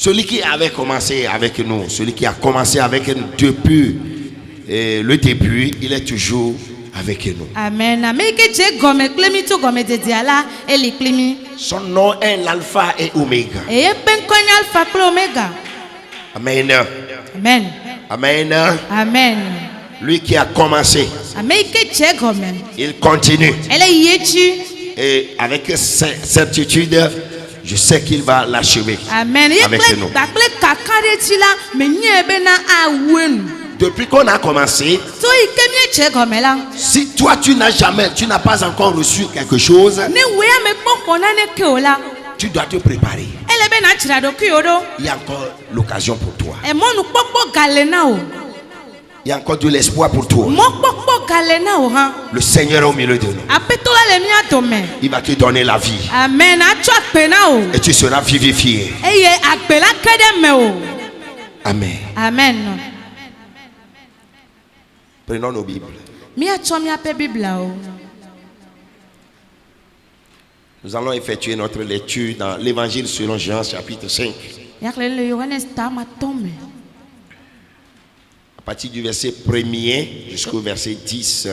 Celui qui avait commencé avec nous, celui qui a commencé avec nous depuis le début, il est toujours avec nous. Amen. Son nom est l'alpha et oméga. Amen. Amen. Amen. Amen. Lui qui a commencé, il continue. Et avec certitude, je sais qu'il va l'achever. Amen. Avec nous. Depuis qu'on a commencé, si toi tu n'as pas encore reçu quelque chose, tu dois te préparer. Il y a encore l'occasion pour toi. Il y a encore de l'espoir pour toi. Le Seigneur est au milieu de nous. Il va te donner la vie. Amen. Et tu seras vivifié. Amen. Amen. Prenons nos Bibles. Nous allons effectuer notre lecture dans l'évangile selon Jean chapitre 5. À partir du verset 1er jusqu'au verset 10.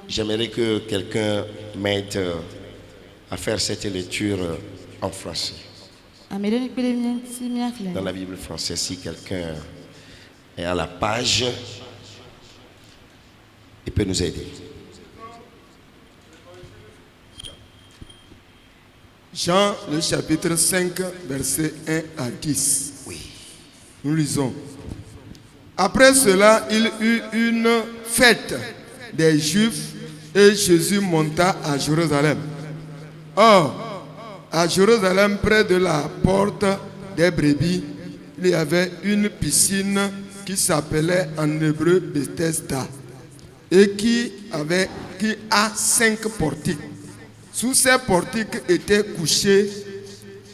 J'aimerais que quelqu'un m'aide à faire cette lecture en français. Dans la Bible française, si quelqu'un est à la page, il peut nous aider. Jean, le chapitre 5, versets 1 à 10. Oui. Nous lisons. Après cela, il eut une fête des Juifs et Jésus monta à Jérusalem. Or, à Jérusalem, près de la porte des brebis, il y avait une piscine qui s'appelait en hébreu Bethesda et qui a 5 portiques. Sous ces portiques étaient couchés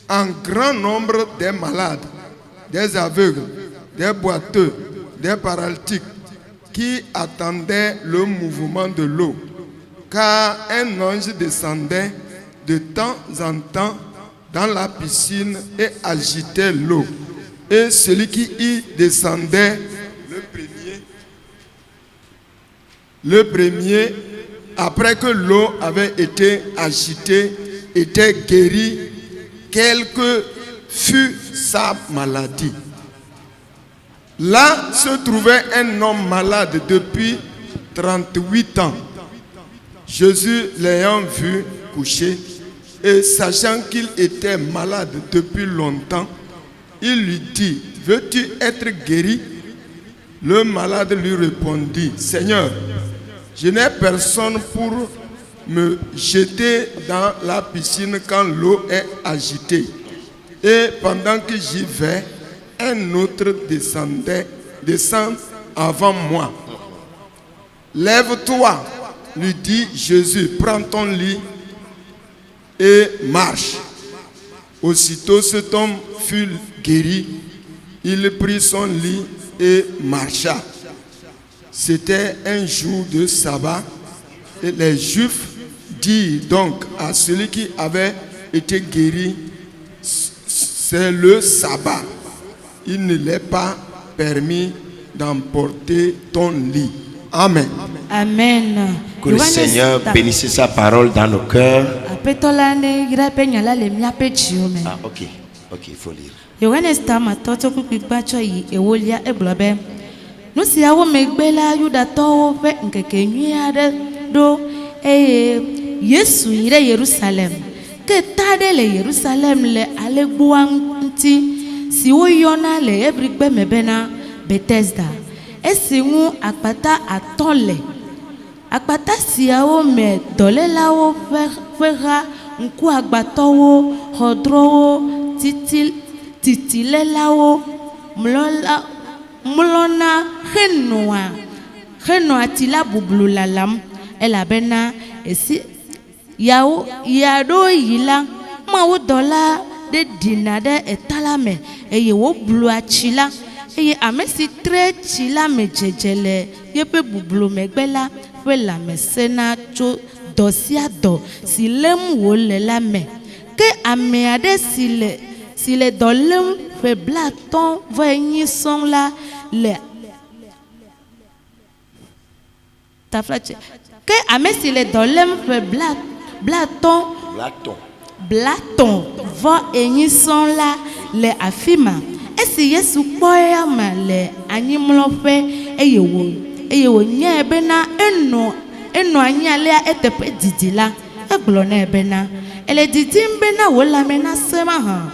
un grand nombre des malades, des aveugles, des boiteux, des paralytiques qui attendaient le mouvement de l'eau. Car un ange descendait de temps en temps dans la piscine et agitait l'eau. Et celui qui y descendait, le premier, après que l'eau avait été agitée, était guéri, quelle que fût sa maladie. Là se trouvait un homme malade depuis 38 ans. Jésus l'ayant vu couché et sachant qu'il était malade depuis longtemps, il lui dit, veux-tu être guéri? Le malade lui répondit, Seigneur, je n'ai personne pour me jeter dans la piscine quand l'eau est agitée. Et pendant que j'y vais, un autre descend avant moi. Lève-toi, lui dit Jésus, prends ton lit et marche. Aussitôt cet homme fut guéri, il prit son lit et marcha. C'était un jour de sabbat et les Juifs dirent donc à celui qui avait été guéri, c'est le sabbat. Il ne l'est pas permis d'emporter ton lit. Amen. Amen. Que le Seigneur bénisse sa parole dans nos cœurs. Ah, ok, il faut lire. Nu siawo megbe la Yudatɔwo ƒe ŋkekenyui aɖe ɖo eye Yesu yi ɖe Yerusalem. Ke ta aɖe le Yerusalem le alegboa ŋuti si woyɔna le Hebrigbe me bena Bethesda. Esi ŋu akpata atɔ̃ le. Akpata siawo me dɔlélawo ƒe ha, ŋkuagbatɔwo, xɔdrɔwo, titilélawo, mlɔna henɔa tila bublu lalam elabena esi yawo yaɖo yi la mawo dɔla ɖe ɖina ɖe etala me eye woblua tsi la eye ame si tre tsi la me dzedze le yeƒe bublu megbe la ƒe lãmesẽ na tso dɔ sia dɔ si lém wòle la me. ke ame aɖe si le dɔ lém ƒe blatɔ vɔ enyi sɔŋ la le taflatse ke ame si le dɔ lém ƒe blatɔ vɔ enyi sɔŋ la le afi ma. Esi Yesu kpɔ eya me le anyimlɔƒe eye wònyae bena enɔ anyi alea eteƒe didi la, egblɔ nɛ bena ele didim bena wò lãme nasẽ mahã.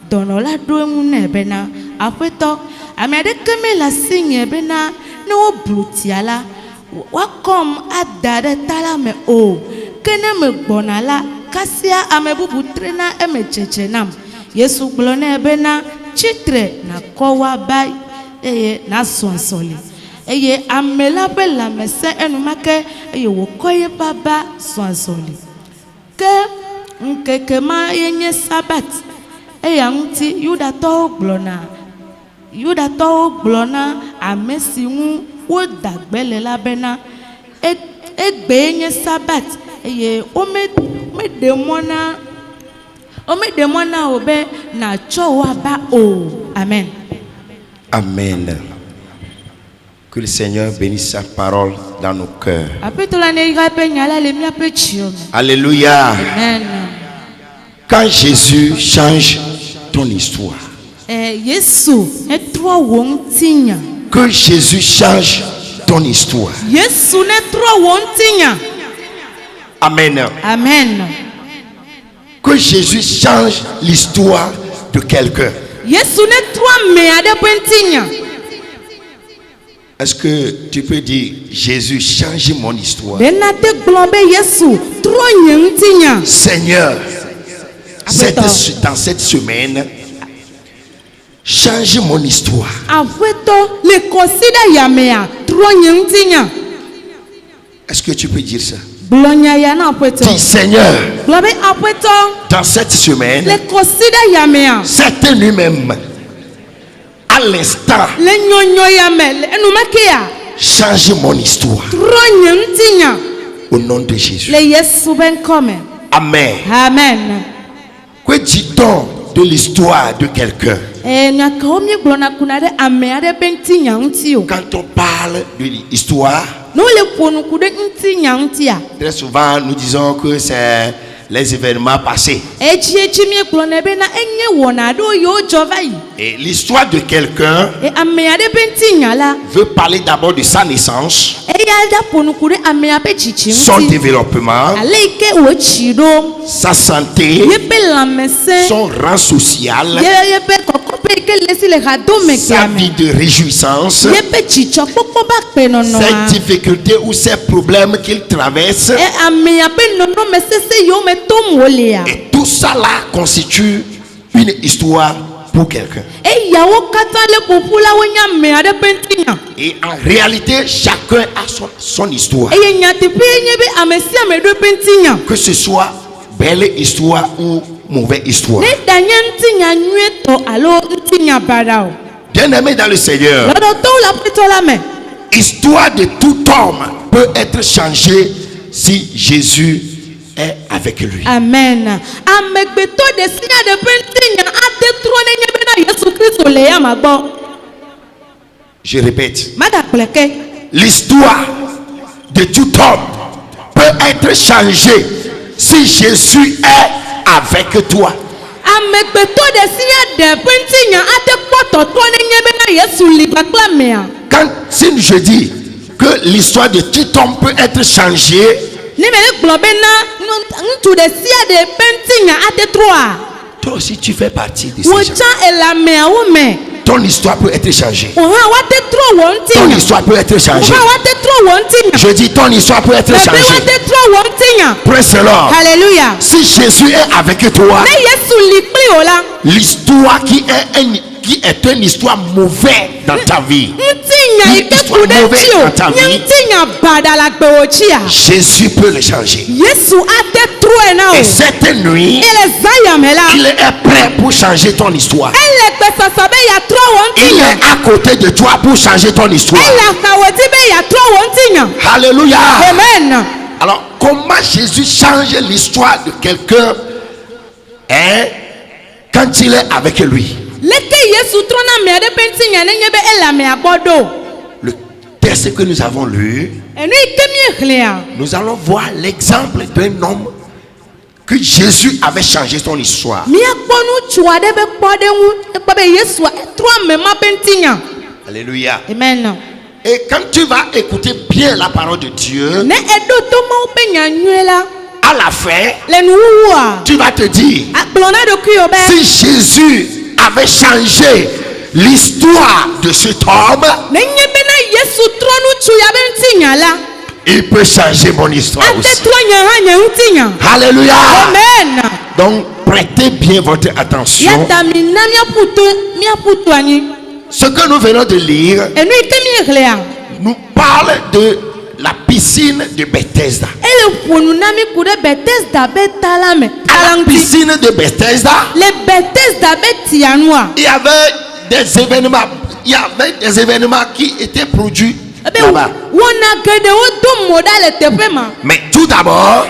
Dɔnɔ la ɖo eŋu nɛ bena aƒetɔ, ame aɖeke mele asinye bena ne woblu tia la woakɔm ada ɖe ta la me o, ke ne megbɔna la kasia ame bubu trena eme dzedze nam. Yesu gblɔ nɛ bena tsitre nakɔ woaba eye nasɔ azɔli. Eye ame la ƒe lãme sẽ enumake eye wòkɔ yeƒe aba sɔ azɔli. Ke ŋkeke ma ye nye sabat. Eya ŋuti Yudatɔwo gblɔna ame si ŋu woda gbe le la bena egbe nye sabat eye womeɖe mɔ na wo be natsɔ wo aba o. Amen. Amen. Que le Seigneur bénisse sa parole dans nos cœurs. Alléluia. Amen. Quand Jésus change ton histoire, que Jésus change ton histoire. Amen. Amen. Que Jésus change l'histoire de quelqu'un. Est-ce que tu peux dire Jésus change mon histoire? Seigneur, dans cette semaine, change mon histoire. Est-ce que tu peux dire ça? Dis Seigneur, dans cette semaine, cette nuit même, à l'instant, change mon histoire. Au nom de Jésus. Amen. Amen. Que dit-on de l'histoire de quelqu'un? Quand on parle de l'histoire, très souvent nous disons que c'est les événements passés. Et l'histoire de quelqu'un veut parler d'abord de sa naissance, son développement, sa santé, son rang social, sa vie de réjouissance, ses difficultés ou ses problèmes qu'il traverse. Et tout ça là constitue une histoire pour quelqu'un. Et en réalité, chacun a son histoire. Que ce soit belle histoire ou mauvaise histoire. Bien-aimé dans le Seigneur, l'histoire de tout homme peut être changée si Jésus est avec lui. Amen. Je répète. L'histoire de tout homme peut être changée si Jésus est avec toi. Quand si je dis que l'histoire de tout homme peut être changée, toi aussi tu fais partie de ces gens. Ton histoire peut être changée. Ton histoire peut être changée. Je dis ton histoire peut être changée. Praise the Lord. Alléluia. Si Jésus est avec toi, l'histoire qui est une histoire mauvaise dans ta vie, une histoire mauvaise dans ta vie, Jésus peut le changer. Et cette nuit, il est prêt pour changer ton histoire. Il est à côté de toi pour changer ton histoire. Alléluia. Amen. Alors, comment Jésus change l'histoire de quelqu'un Hein? Quand il est avec lui. Le texte que nous avons lu, nous allons voir l'exemple d'un homme que Jésus avait changé son histoire. Alléluia. Amen. Et quand tu vas écouter bien la parole de Dieu, à la fin, tu vas te dire, si Jésus avait changé l'histoire de cet homme, il peut changer mon histoire aussi. Alléluia. Amen. Donc prêtez bien votre attention. Ce que nous venons de lire nous parle de la piscine de Bethesda. À la piscine de Bethesda, il y avait des événements qui étaient produits là-bas. Mais tout d'abord,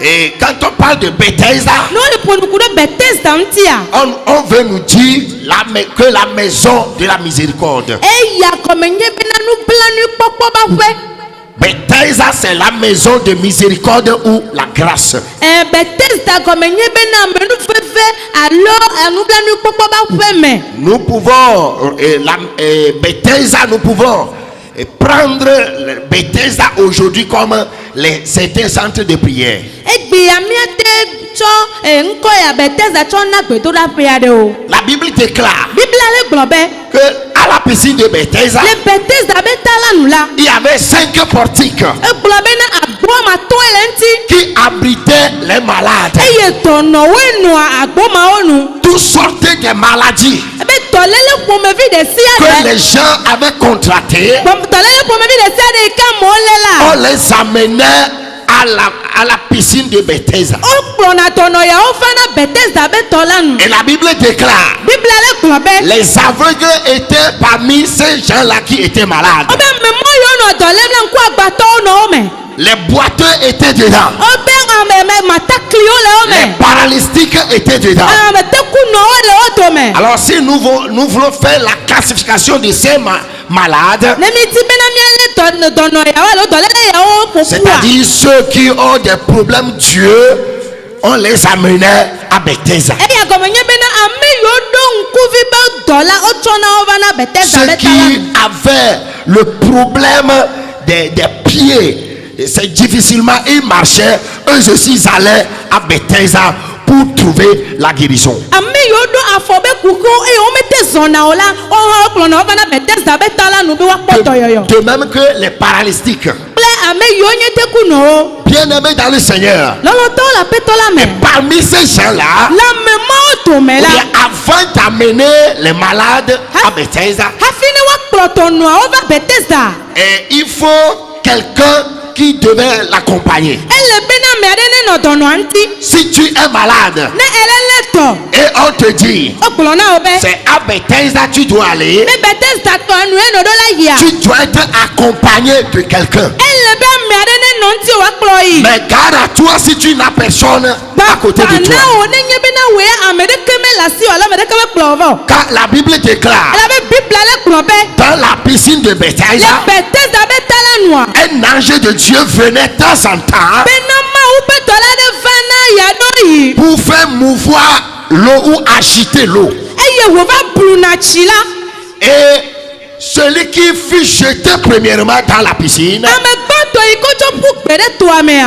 et quand on parle de Bethesda, on veut nous dire que la maison de la miséricorde. Bethesda, c'est la maison de miséricorde ou la grâce. Nous pouvons, Bethesda, nous pouvons prendre Bethesda aujourd'hui comme certains centres de prière. La Bible déclare que à la piscine de Bethesda, il y avait 5 portiques qui abritaient les malades. Toutes sortes de maladies que les gens avaient contractées, on les amenait à la piscine de Bethesda. Et la Bible déclare, les aveugles étaient parmi ces gens-là qui étaient malades. Les boiteux étaient dedans. Les paralytiques étaient dedans. Alors si nous voulons faire la classification de ces malades, c'est-à-dire ceux qui ont des problèmes Dieu, on les amenait à Bethesda. Ceux qui avaient le problème des pieds, c'est difficilement ils marchaient, eux aussi ils allaient à Bethesda pour trouver la guérison. De même que les paralytiques, bien aimés dans le Seigneur, et parmi ces gens-là, avant d'amener les malades à Bethesda, et il faut quelqu'un qui devait l'accompagner. Si tu es malade et on te dit c'est à Bethesda tu dois aller, tu dois être accompagné de quelqu'un. Mais garde à toi si tu n'as personne à côté de toi. Car la Bible déclare dans la piscine de Bethesda, un ange de Dieu venait de temps en temps pour faire mouvoir l'eau ou agiter l'eau. Et celui qui fut jeté premièrement dans la piscine,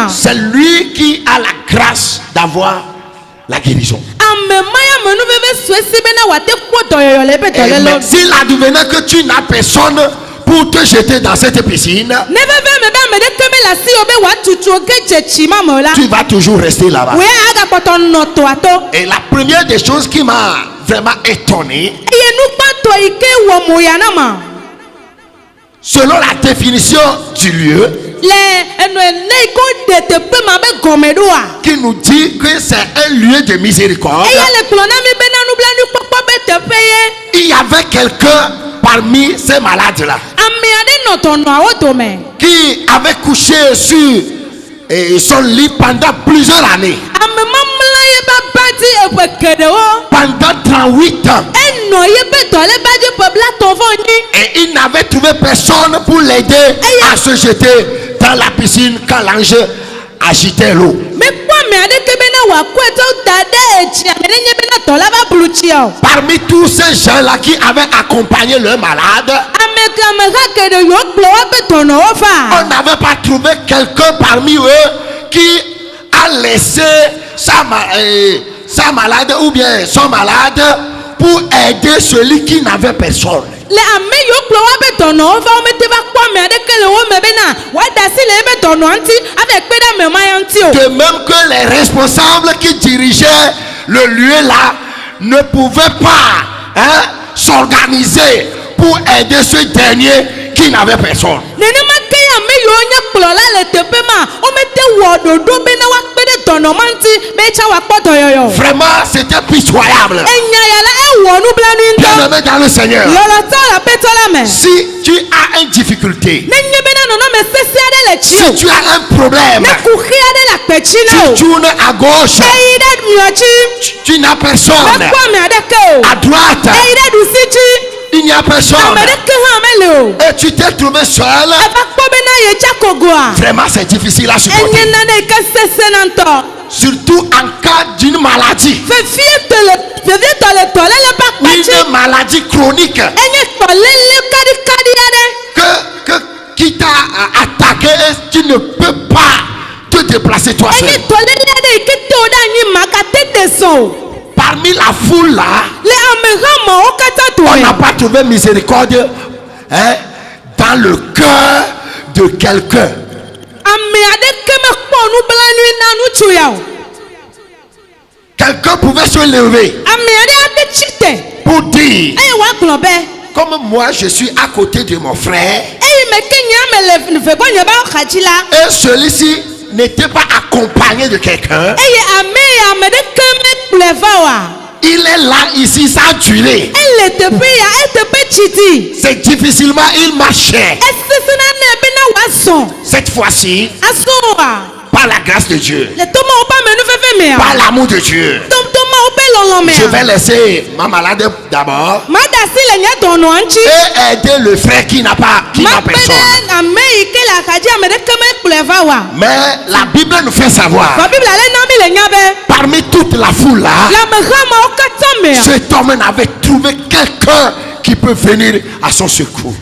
c'est lui qui a la grâce d'avoir la guérison. Mais s'il advenait que tu n'as personne pour te jeter dans cette piscine, tu vas toujours rester là-bas. Et la première des choses qui m'a vraiment étonné, selon la définition du lieu, qui nous dit que c'est un lieu de miséricorde, il y avait quelqu'un parmi ces malades-là qui avait couché sur son lit pendant plusieurs années. pendant 38 ans. Et il n'avait trouvé personne pour l'aider à se jeter dans la piscine quand l'ange agitait l'eau. Parmi tous ces gens-là qui avaient accompagné le malade, on n'avait pas trouvé quelqu'un parmi eux qui a laissé sa malade ou bien son malade pour aider celui qui n'avait personne. De même que les responsables qui dirigeaient le lieu là ne pouvaient pas s'organiser pour aider ce dernier qui n'avait personne. Vraiment, c'était pitoyable. Bien-aimé dans le Seigneur, si tu as une difficulté, si tu as un problème, tu tournes à gauche, tu n'as personne. À droite, il n'y a personne. Et tu t'es trouvé seul. Vraiment, c'est difficile à supporter. Surtout en cas d'une maladie. Une maladie chronique qui t'a attaqué et tu ne peux pas te déplacer toi seul. Parmi la foule là, on n'a pas trouvé miséricorde dans le cœur de quelqu'un. Quelqu'un pouvait se lever pour dire, comme moi je suis à côté de mon frère et celui-ci n'était pas accompagné de quelqu'un, il est là ici sans tuer. C'est difficilement il marchait. Cette fois-ci, par la grâce de Dieu, par l'amour de Dieu, je vais laisser ma malade d'abord et aider le frère qui n'a personne. Mais la Bible nous fait savoir, parmi toute la foule là, cet homme n'avait trouvé quelqu'un qui peut venir à son secours.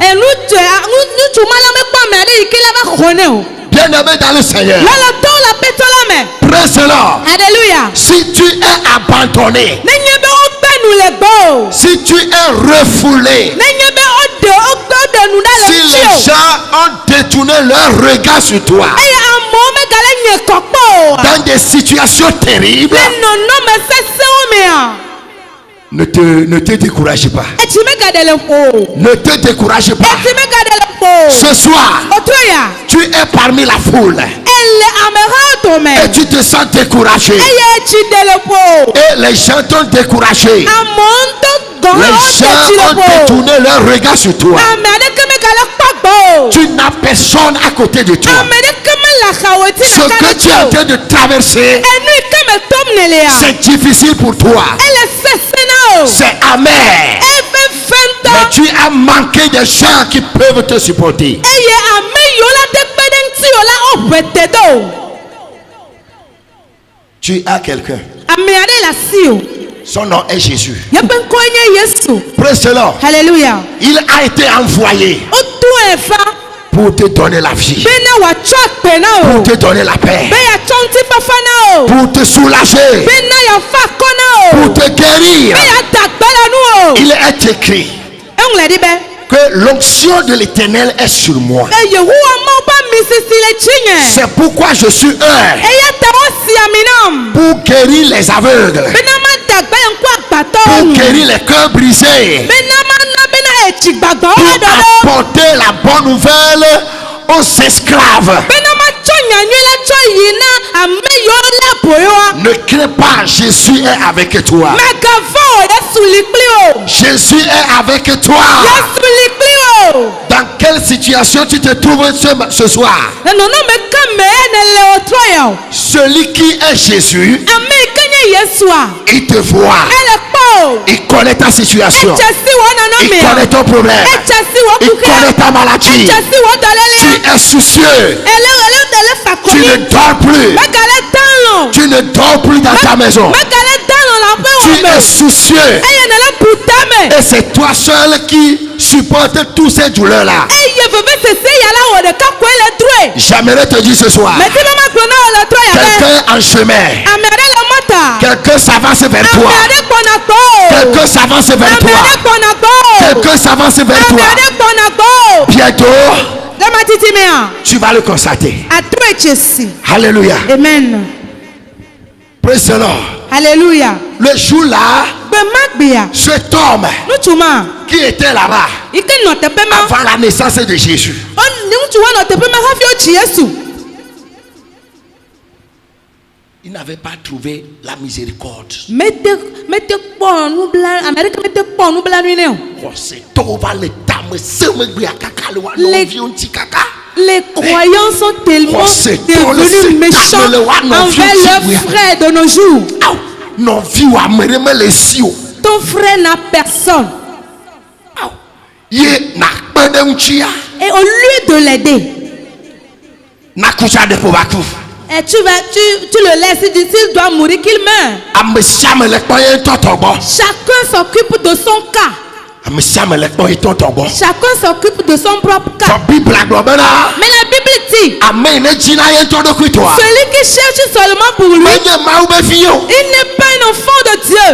Bien-aimé dans le Seigneur, presse-le. Si tu es abandonné, si tu es refoulé, si les gens ont détourné leur regard sur toi dans des situations terribles, ne te décourage pas. Ne te décourage pas. Ce soir, tu es parmi la foule et tu te sens découragé. Et les gens t'ont découragé. Les gens ont détourné leur regard sur toi. Tu n'as personne à côté de toi. Ce que tu es en train de traverser, c'est difficile pour toi. C'est amer. Mais tu as manqué de gens qui peuvent te supporter. Tu as quelqu'un. Son nom est Jésus. Presse-le. Alléluia. Il a été envoyé pour te donner la vie, pour te donner la paix, pour te soulager, pour te guérir. Il est écrit que l'onction de l'Éternel est sur moi. C'est pourquoi je suis heureux pour guérir les aveugles, pour guérir les cœurs brisés, pour apporter la bonne nouvelle aux esclaves. Ne crains pas, Jésus est avec toi. Jésus est avec toi. Dans quelle situation tu te trouves ce soir? Celui qui est Jésus Il te voit. Il connaît ta situation. Il connaît ton problème. Il connaît ta maladie. Tu es soucieux. Tu ne dors plus. Tu ne dors plus dans ta maison. Tu es soucieux. Et c'est toi seul qui supporte tous ces douleurs-là. J'aimerais te dire ce soir, quelqu'un en chemin, quelqu'un s'avance vers toi, quelqu'un s'avance vers toi, quelqu'un s'avance vers toi. Bientôt, tu vas le constater. Alléluia. Amen. Praise the Lord. Alléluia. Le jour-là, cet homme qui était là-bas avant la naissance de Jésus, il n'avait pas trouvé la miséricorde. Les croyants sont tellement devenus méchants envers leurs frères de nos jours. Ton frère n'a personne. Et au lieu de l'aider, et tu le laisses, s'il doit mourir, qu'il meure. Chacun s'occupe de son cas. Chacun s'occupe de son propre cas. Mais la Bible dit, celui qui cherche seulement pour lui, il n'est pas un enfant de Dieu.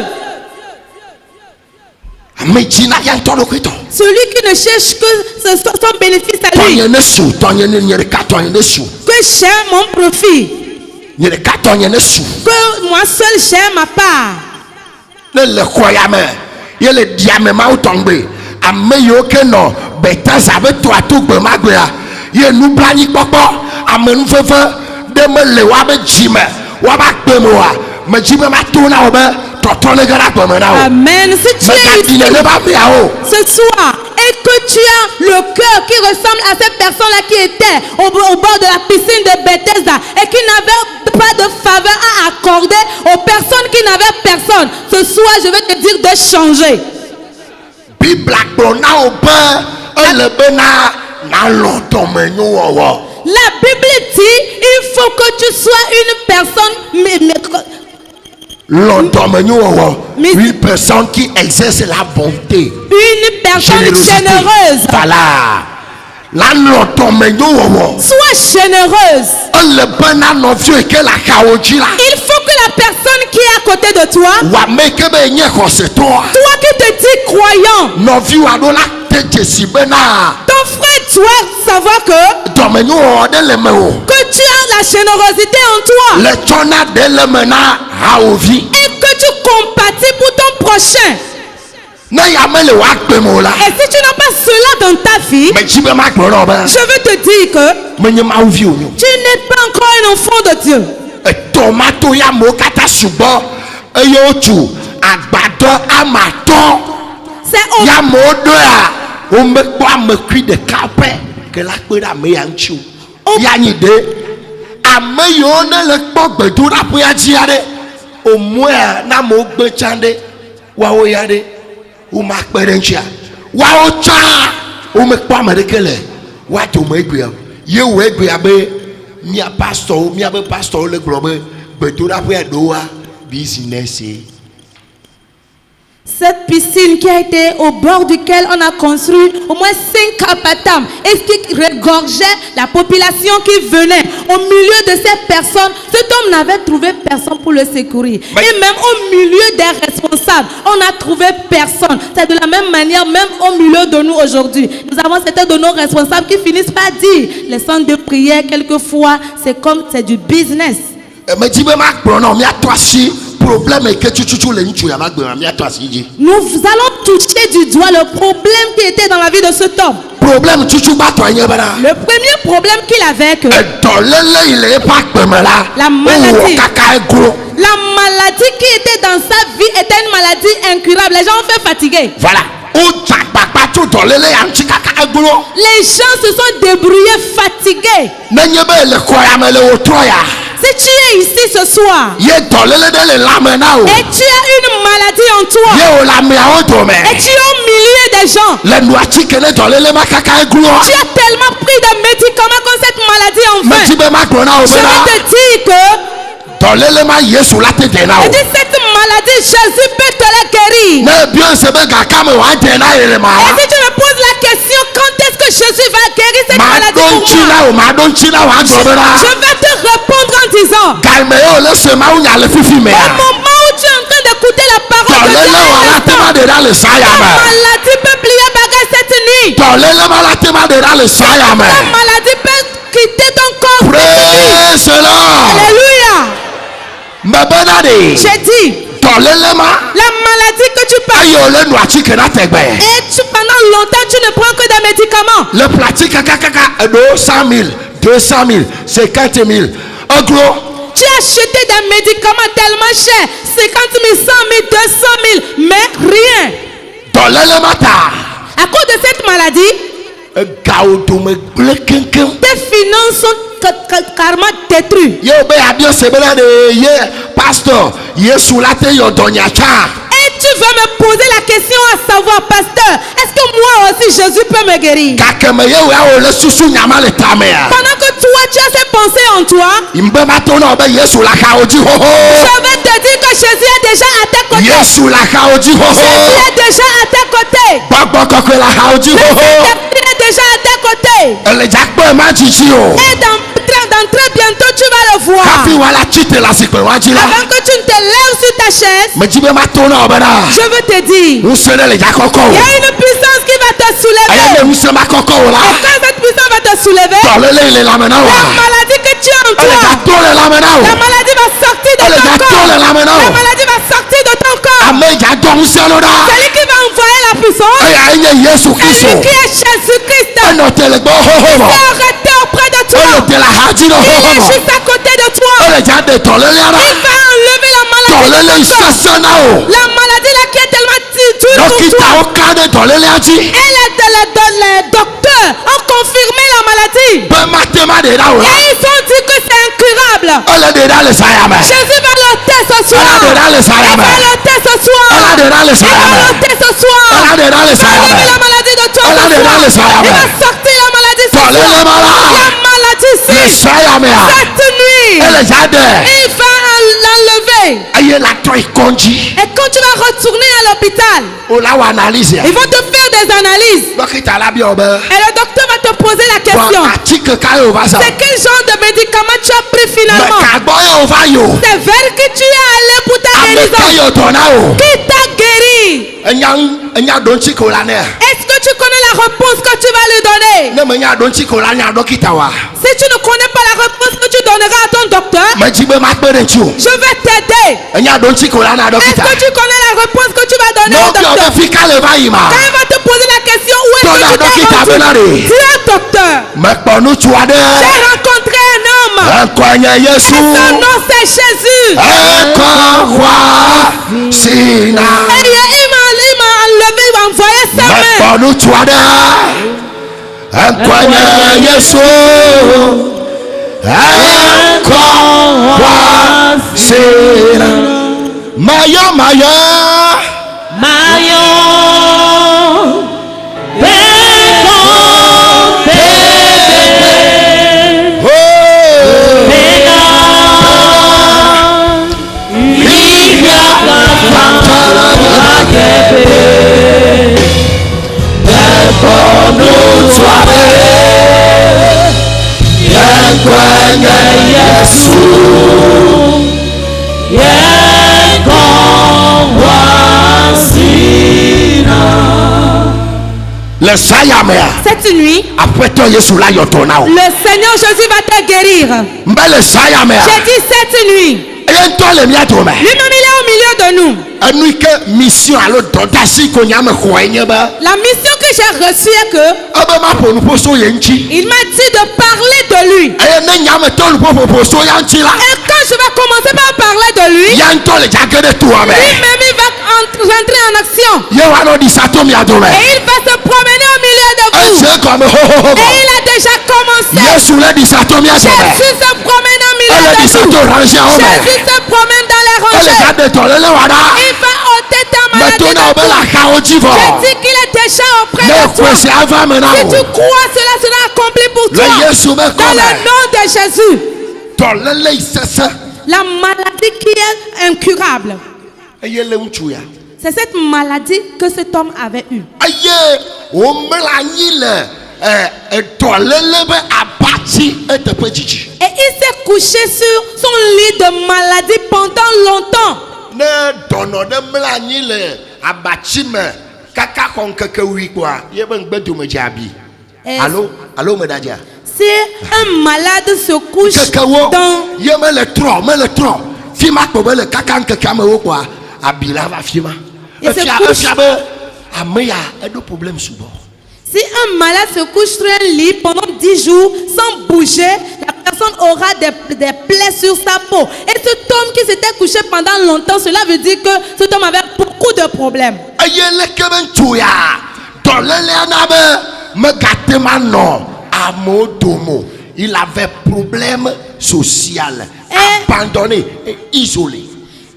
Celui qui ne cherche que son bénéfice à lui, que j'aime mon profit, que moi seul j'aime ma part. Il le diamant tombé. Ameyo que non, bêta ça veut toi tout be magbea. Il nous plani papa. Amenu fefe de me le wa be jime. Wa ba pe moa. Me jime ma tourna obe. Totone gara pe me na o. Amen. Si tu es ici ce soir et que tu as le cœur qui ressemble à cette personne-là qui était au bord de la piscine de Bethesda et qui n'avait pas de faveur à accorder aux personnes qui n'avaient personne, ce soir je vais te dire de changer. La Bible dit il faut que tu sois une personne une personne qui exerce la bonté, une personne généreuse. Voilà. Sois généreuse. Il faut que la personne qui est à côté de toi, toi qui te dis croyant, ton frère doit savoir que tu as la générosité en toi et que tu compatis pour ton prochain. Et si tu n'as pas cela dans ta vie, je veux te dire que tu n'es pas encore un enfant de Dieu. C'est cette piscine qui a été au bord duquel on a construit au moins 5 capatams et qui regorgeait la population qui venait. Au milieu de ces personnes, cet homme n'avait trouvé personne pour le secourir. Et même au milieu des responsables, on n'a trouvé personne. C'est de la même manière, même au milieu de nous aujourd'hui. Nous avons certains de nos responsables qui finissent par dire, les centres de prière, quelquefois, c'est comme c'est du business. Nous allons toucher du doigt le problème qui était dans la vie de cet homme. Le premier problème qu'il avait, que la maladie qui était dans sa vie était une maladie incurable. Les gens ont fait fatiguer. Voilà. Les gens se sont débrouillés, fatigués. Si tu es ici ce soir et tu as une maladie en toi et tu es au milieu des gens, tu as tellement pris de médicaments contre cette maladie en vain, je vais te dire que cette maladie, Jésus peut te la guérir. Et si tu me poses la question, quand est-ce que Jésus va guérir cette maladie pour moi, je vais te répondre en disant, au moment où tu es en train d'écouter la parole de Dieu, la maladie peut plier bagage cette nuit. La maladie peut quitter ton corps. Alléluia. J'ai dit, la maladie que tu parles, et pendant longtemps tu ne prends que des médicaments. Le plastique 100 000, 200 000, 50 000. En gros, tu as acheté des médicaments tellement chers, 50 000, 100 000, 200 000, mais rien. À cause de cette maladie, tes finances sont carrément détruites. Pasteur, et tu vas me poser la question à savoir, pasteur, est-ce que moi aussi Jésus peut me guérir? Pendant que toi tu as ces pensées en toi, je vais te dire que Jésus est déjà à tes côtés. Jésus est déjà à tes côtés. Jésus est déjà à tes côtés. Et dans très bientôt tu vas le voir. Avant que tu ne te lèves sur ta chaise, je veux te dire, il y a une puissance qui va te soulever. Et quand cette puissance va te soulever, la maladie que tu as en toi, la maladie va sortir de ton corps. La maladie va sortir de ton corps. Celui qui va envoyer la puissance, celui qui est Jésus-Christ, il va arrêter auprès de toi. Il est juste à côté de toi. Il va enlever la maladie. La maladie là qui est tellement dure pour toi. Et les docteurs ont confirmé la maladie. Et ils ont dit que c'est incurable. Jésus va l'ôter ce soir. Il va l'ôter ce soir. Il va l'ôter ce soir. Il va enlever la maladie de toi ce soir. Il va sortir la maladie ce soir. La maladie cette nuit, il va l'enlever. Et quand tu vas retourner à l'hôpital, ils vont te faire des analyses. Et le docteur va te poser la question, c'est quel genre de médicament tu as pris finalement? C'est vers qui tu es allé pour ta guérison? Qui t'a guéri? Est-ce que tu connais la réponse que tu vas lui donner? Si tu ne connais pas la réponse que tu donneras à ton docteur, je vais t'aider. Est-ce que tu connais la réponse que tu vas donner au docteur? Quand il va te poser la question, où est-ce que tu t'es rendu? Dis au docteur, j'ai rencontré un homme. Et son nom c'est Jésus. Et il m'a enlevé, il m'a envoyé sa main. Cette nuit, le Seigneur Jésus va te guérir. J'ai dit cette nuit. Lui-même il est au milieu de nous. La mission que j'ai reçue est que il m'a dit de parler de lui. Et quand je vais commencer par parler de lui, lui-même il va rentrer en action. Et il va se promener au milieu de vous. Et il a déjà commencé. Jésus se promène au milieu de tout. Jésus se promène dans les rangées. Il va ôter ta maladie de tout. Je dis qu'il est déjà auprès de toi. Si tu crois, cela sera accompli pour toi. Dans le nom de Jésus. La maladie qui est incurable. C'est cette maladie que cet homme avait eue. Et il s'est couché sur son lit de maladie pendant longtemps. Si un malade se couche dans... Si un malade se couche sur un lit pendant 10 jours sans bouger, la personne aura des plaies sur sa peau. Et cet homme qui s'était couché pendant longtemps, cela veut dire que cet homme avait beaucoup de problèmes. Il avait problème social, abandonné et isolé.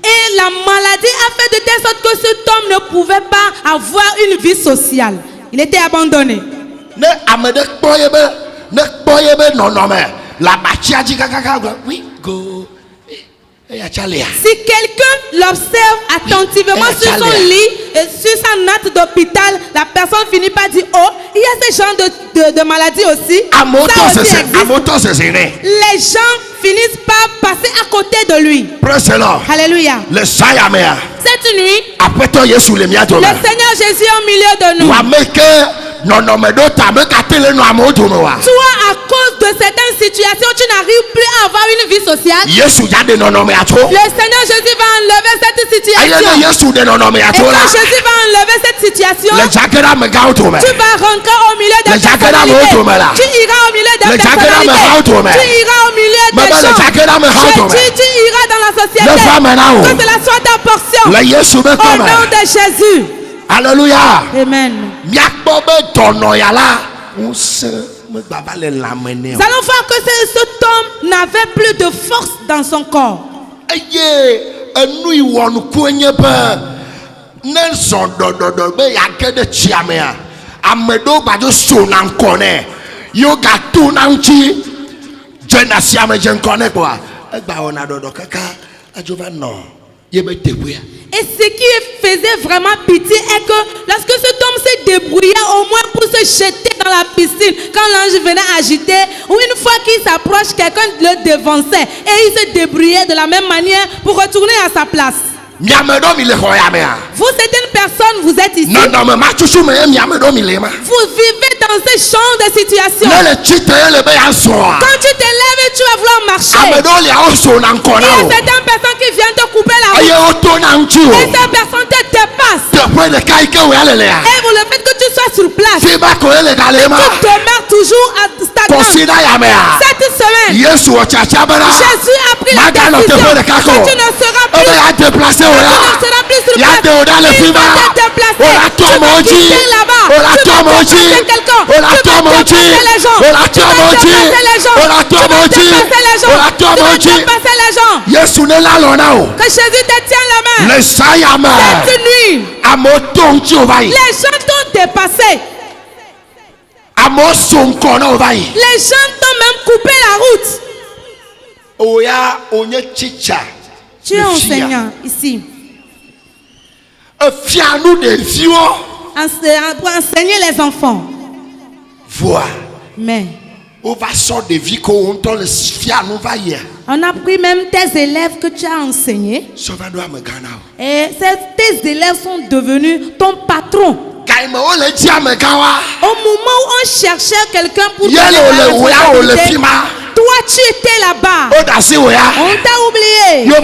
Et la maladie a fait de telle sorte que cet homme ne pouvait pas avoir une vie sociale. Il était abandonné. Si quelqu'un l'observe attentivement sur son lit et sur sa natte d'hôpital, la personne finit par dire: oh, il y a ce genre de maladie aussi. Ça aussi existe. Les gens finissent par passer à côté de lui. Alléluia. Cette nuit, le Seigneur Jésus est au milieu de nous. Toi, à cause de certaines situations, tu n'arrives plus à avoir une vie sociale. Le Seigneur Jésus va enlever cette situation. Et quand Jésus va enlever cette situation, tu vas rentrer au milieu des personnalités. Tu iras au milieu des personnalités. Tu iras au milieu des gens. Tu iras dans la société. Que cela soit ta portion. Au nom de Jésus. Alléluia. Amen. Nous allons voir que cet homme n'avait plus de force dans son corps. Et ce qui faisait vraiment pitié est que lorsque cet homme s'est débrouillé au moins pour se jeter dans la piscine, quand l'ange venait agiter, ou une fois qu'il s'approche, quelqu'un le devançait et il se débrouillait de la même manière pour retourner à sa place. Vous, certaines personnes, vous êtes ici. Vous vivez dans ce genre de situation. Quand tu te lèves et tu vas vouloir marcher, il y a certaines personnes qui viennent te couper la route. Et ces personnes te dépassent. Et pour le fait que tu sois sur place, tu demeures toujours stagnant. Cette semaine, Jésus a pris la décision que tu ne seras plus. Tu ne seras plus sur place. Il va te déplacer. Tu vas quitter là-bas. Tu vas déplacer quelqu'un. Tu vas dépasser les gens. Tu vas dépasser les gens. Tu vas dépasser les gens. Tu vas dépasser les gens. Que Jésus te tienne la main. Cette nuit, les gens t'ont dépassé. Les gens t'ont même coupé la route. Tu es enseignant ici. Pour enseigner les enfants. Mais on a pris même tes élèves que tu as enseignés. Et tes élèves sont devenus ton patron. Au moment où on cherchait quelqu'un pour donner la responsabilité, toi tu étais là-bas. On t'a oublié. On a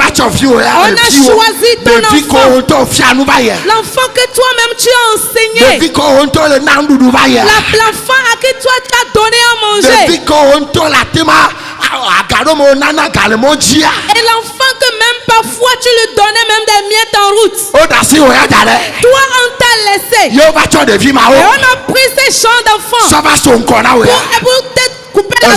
choisi ton enfant. L'enfant que toi-même tu as enseigné. L'enfant à qui toi tu as donné à manger. Et l'enfant que même parfois tu lui donnais même des miettes en route. Toi on t'a laissé. Et on a pris ces champs d'enfants pour te couper la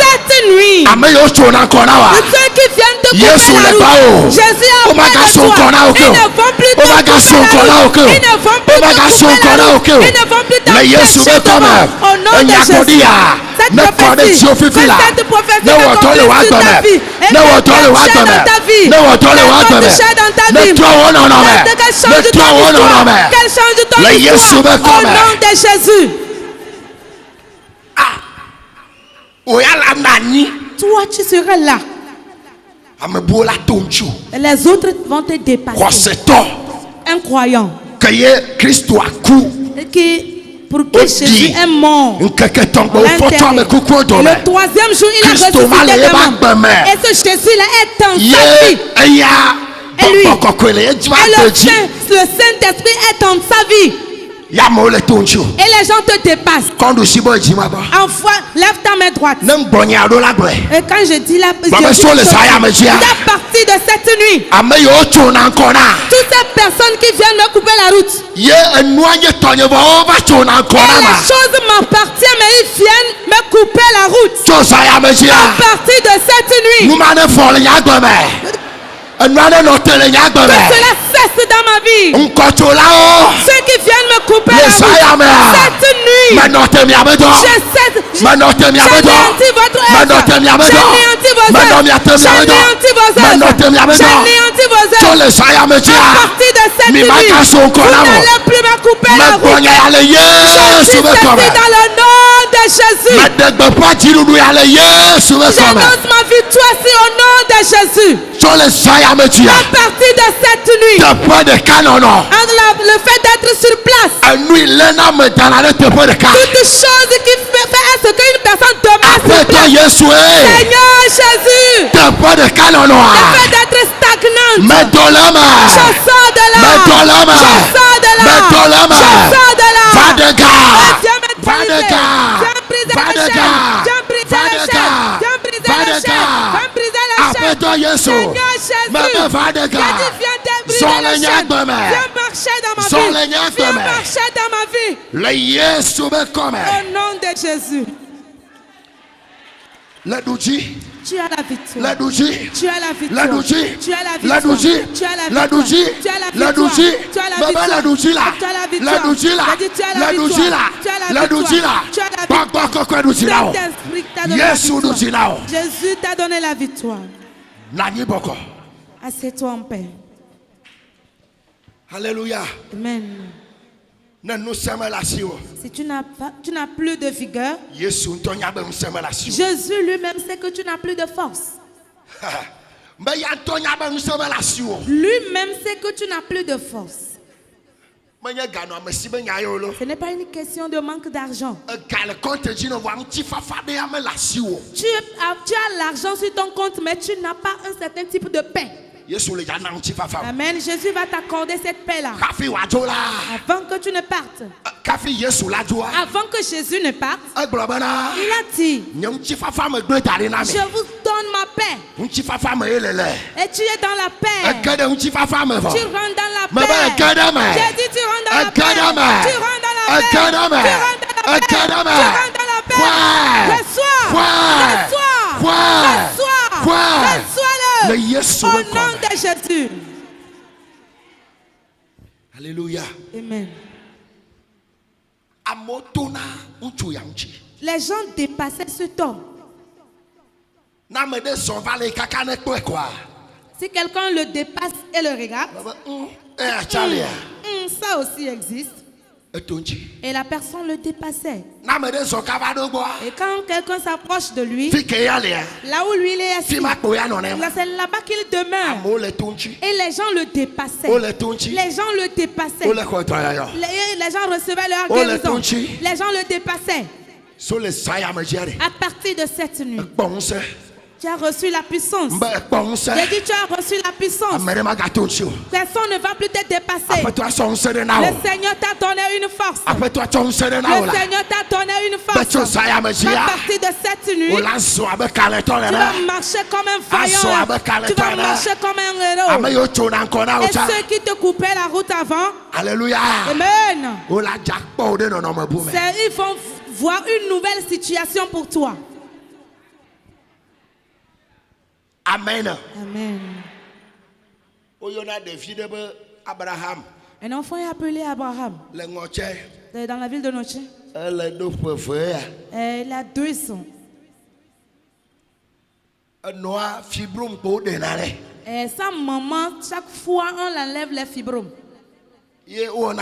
Cette nuit, ceux qui viennent de couper la route, Jésus a appelé toi. Ils ne vont plus te couper la route. Ils ne vont plus te couper la route. Ils ne vont plus t'empêcher de voir. Au nom de Jésus. Cette prophétie, cette prophétie ne conclut sur ta vie. Et qu'elle touche dans ta vie. Qu'elle touche dans ta vie. Qu'elle change ton histoire. Qu'elle change ton histoire. Au nom de Jésus. Toi, tu seras là. Et les autres vont te dépasser. Un croyant pour qui Jésus est mort. Le troisième jour, il a ressuscité des morts. Et ce Jésus-là est en sa vie. Et lui, le Saint-Esprit est en sa vie. Et les gens te dépassent. Envoie, lève ta main droite. Et quand je dis la partie de cette nuit, toutes ces personnes qui viennent me couper la route, et la chose m'appartient, mais ils viennent me couper la route. À partir de cette nuit, que cela cesse dans ma vie. Ceux qui viennent me couper la route cette nuit, j'anéantis votre œuvre. J'anéantis vos œuvres. J'anéantis vos œuvres. À partir de cette nuit, vous n'allez plus me couper la route. Je suis dans le nom de Jésus. J'annonce ma victoire au nom de Jésus. À partir de cette nuit, le fait d'être sur place, toute chose qui fait à ce qu'une personne demeure sur place, Seigneur Jésus, le fait d'être stagnante, je sors de là, je sors de là, je sors de là. Viens me briser, viens briser la chaîne, viens briser la chaîne, viens briser la chaîne, viens briser la chaîne. Seigneur Jésus, j'ai dit viens débriser la chaîne, viens marcher dans ma vie, viens marcher dans ma vie. Au nom de Jésus. Tu as la victoire. Tu as la victoire. Tu as la victoire. Tu as la victoire. Tu as la victoire. Tu as la victoire. Tu as la victoire. Tu as la victoire. Tu as la victoire. Jésus t'a donné la victoire. Assieds-toi en paix. Alléluia. Amen. Si tu n'as plus de vigueur, Jésus lui-même sait que tu n'as plus de force. Lui-même sait que tu n'as plus de force. Ce n'est pas une question de manque d'argent. Tu as l'argent sur ton compte, mais tu n'as pas un certain type de paix. Amen. Jésus va t'accorder cette paix-là. Avant que tu ne partes. Avant que Jésus ne parte, il a dit, je vous donne ma paix. Et tu es dans la paix. Tu rentres dans la paix. J'ai dit tu rentres dans la paix. Tu rentres dans la paix. Tu rentres dans la paix. Tu rentres dans la paix. Reçois-le. Au nom de Jésus. Alléluia. Amen. Les gens dépassaient cet homme. Si quelqu'un le dépasse et le regarde, ça aussi existe. Et la personne le dépassait. Et quand quelqu'un s'approche de lui, là où lui il est assis, c'est là-bas qu'il demeure. Et les gens le dépassaient. Les gens le dépassaient. Les gens recevaient leur guérison. Les gens le dépassaient. À partir de cette nuit, tu as reçu la puissance. J'ai dit tu as reçu la puissance. Personne ne va plus te dépasser. Le Seigneur t'a donné une force. Le Seigneur t'a donné une force. À partir de cette nuit, tu vas marcher comme un vaillant. Tu vas marcher comme un héros. Et ceux qui te coupaient la route avant, Alléluia. Amen. Ils vont voir une nouvelle situation pour toi. Amen. Amen. Abraham. Un enfant est appelé Abraham. Dans la ville de Noche. Il a 2 ans. Et sa maman, chaque fois, on enlève les fibromes. On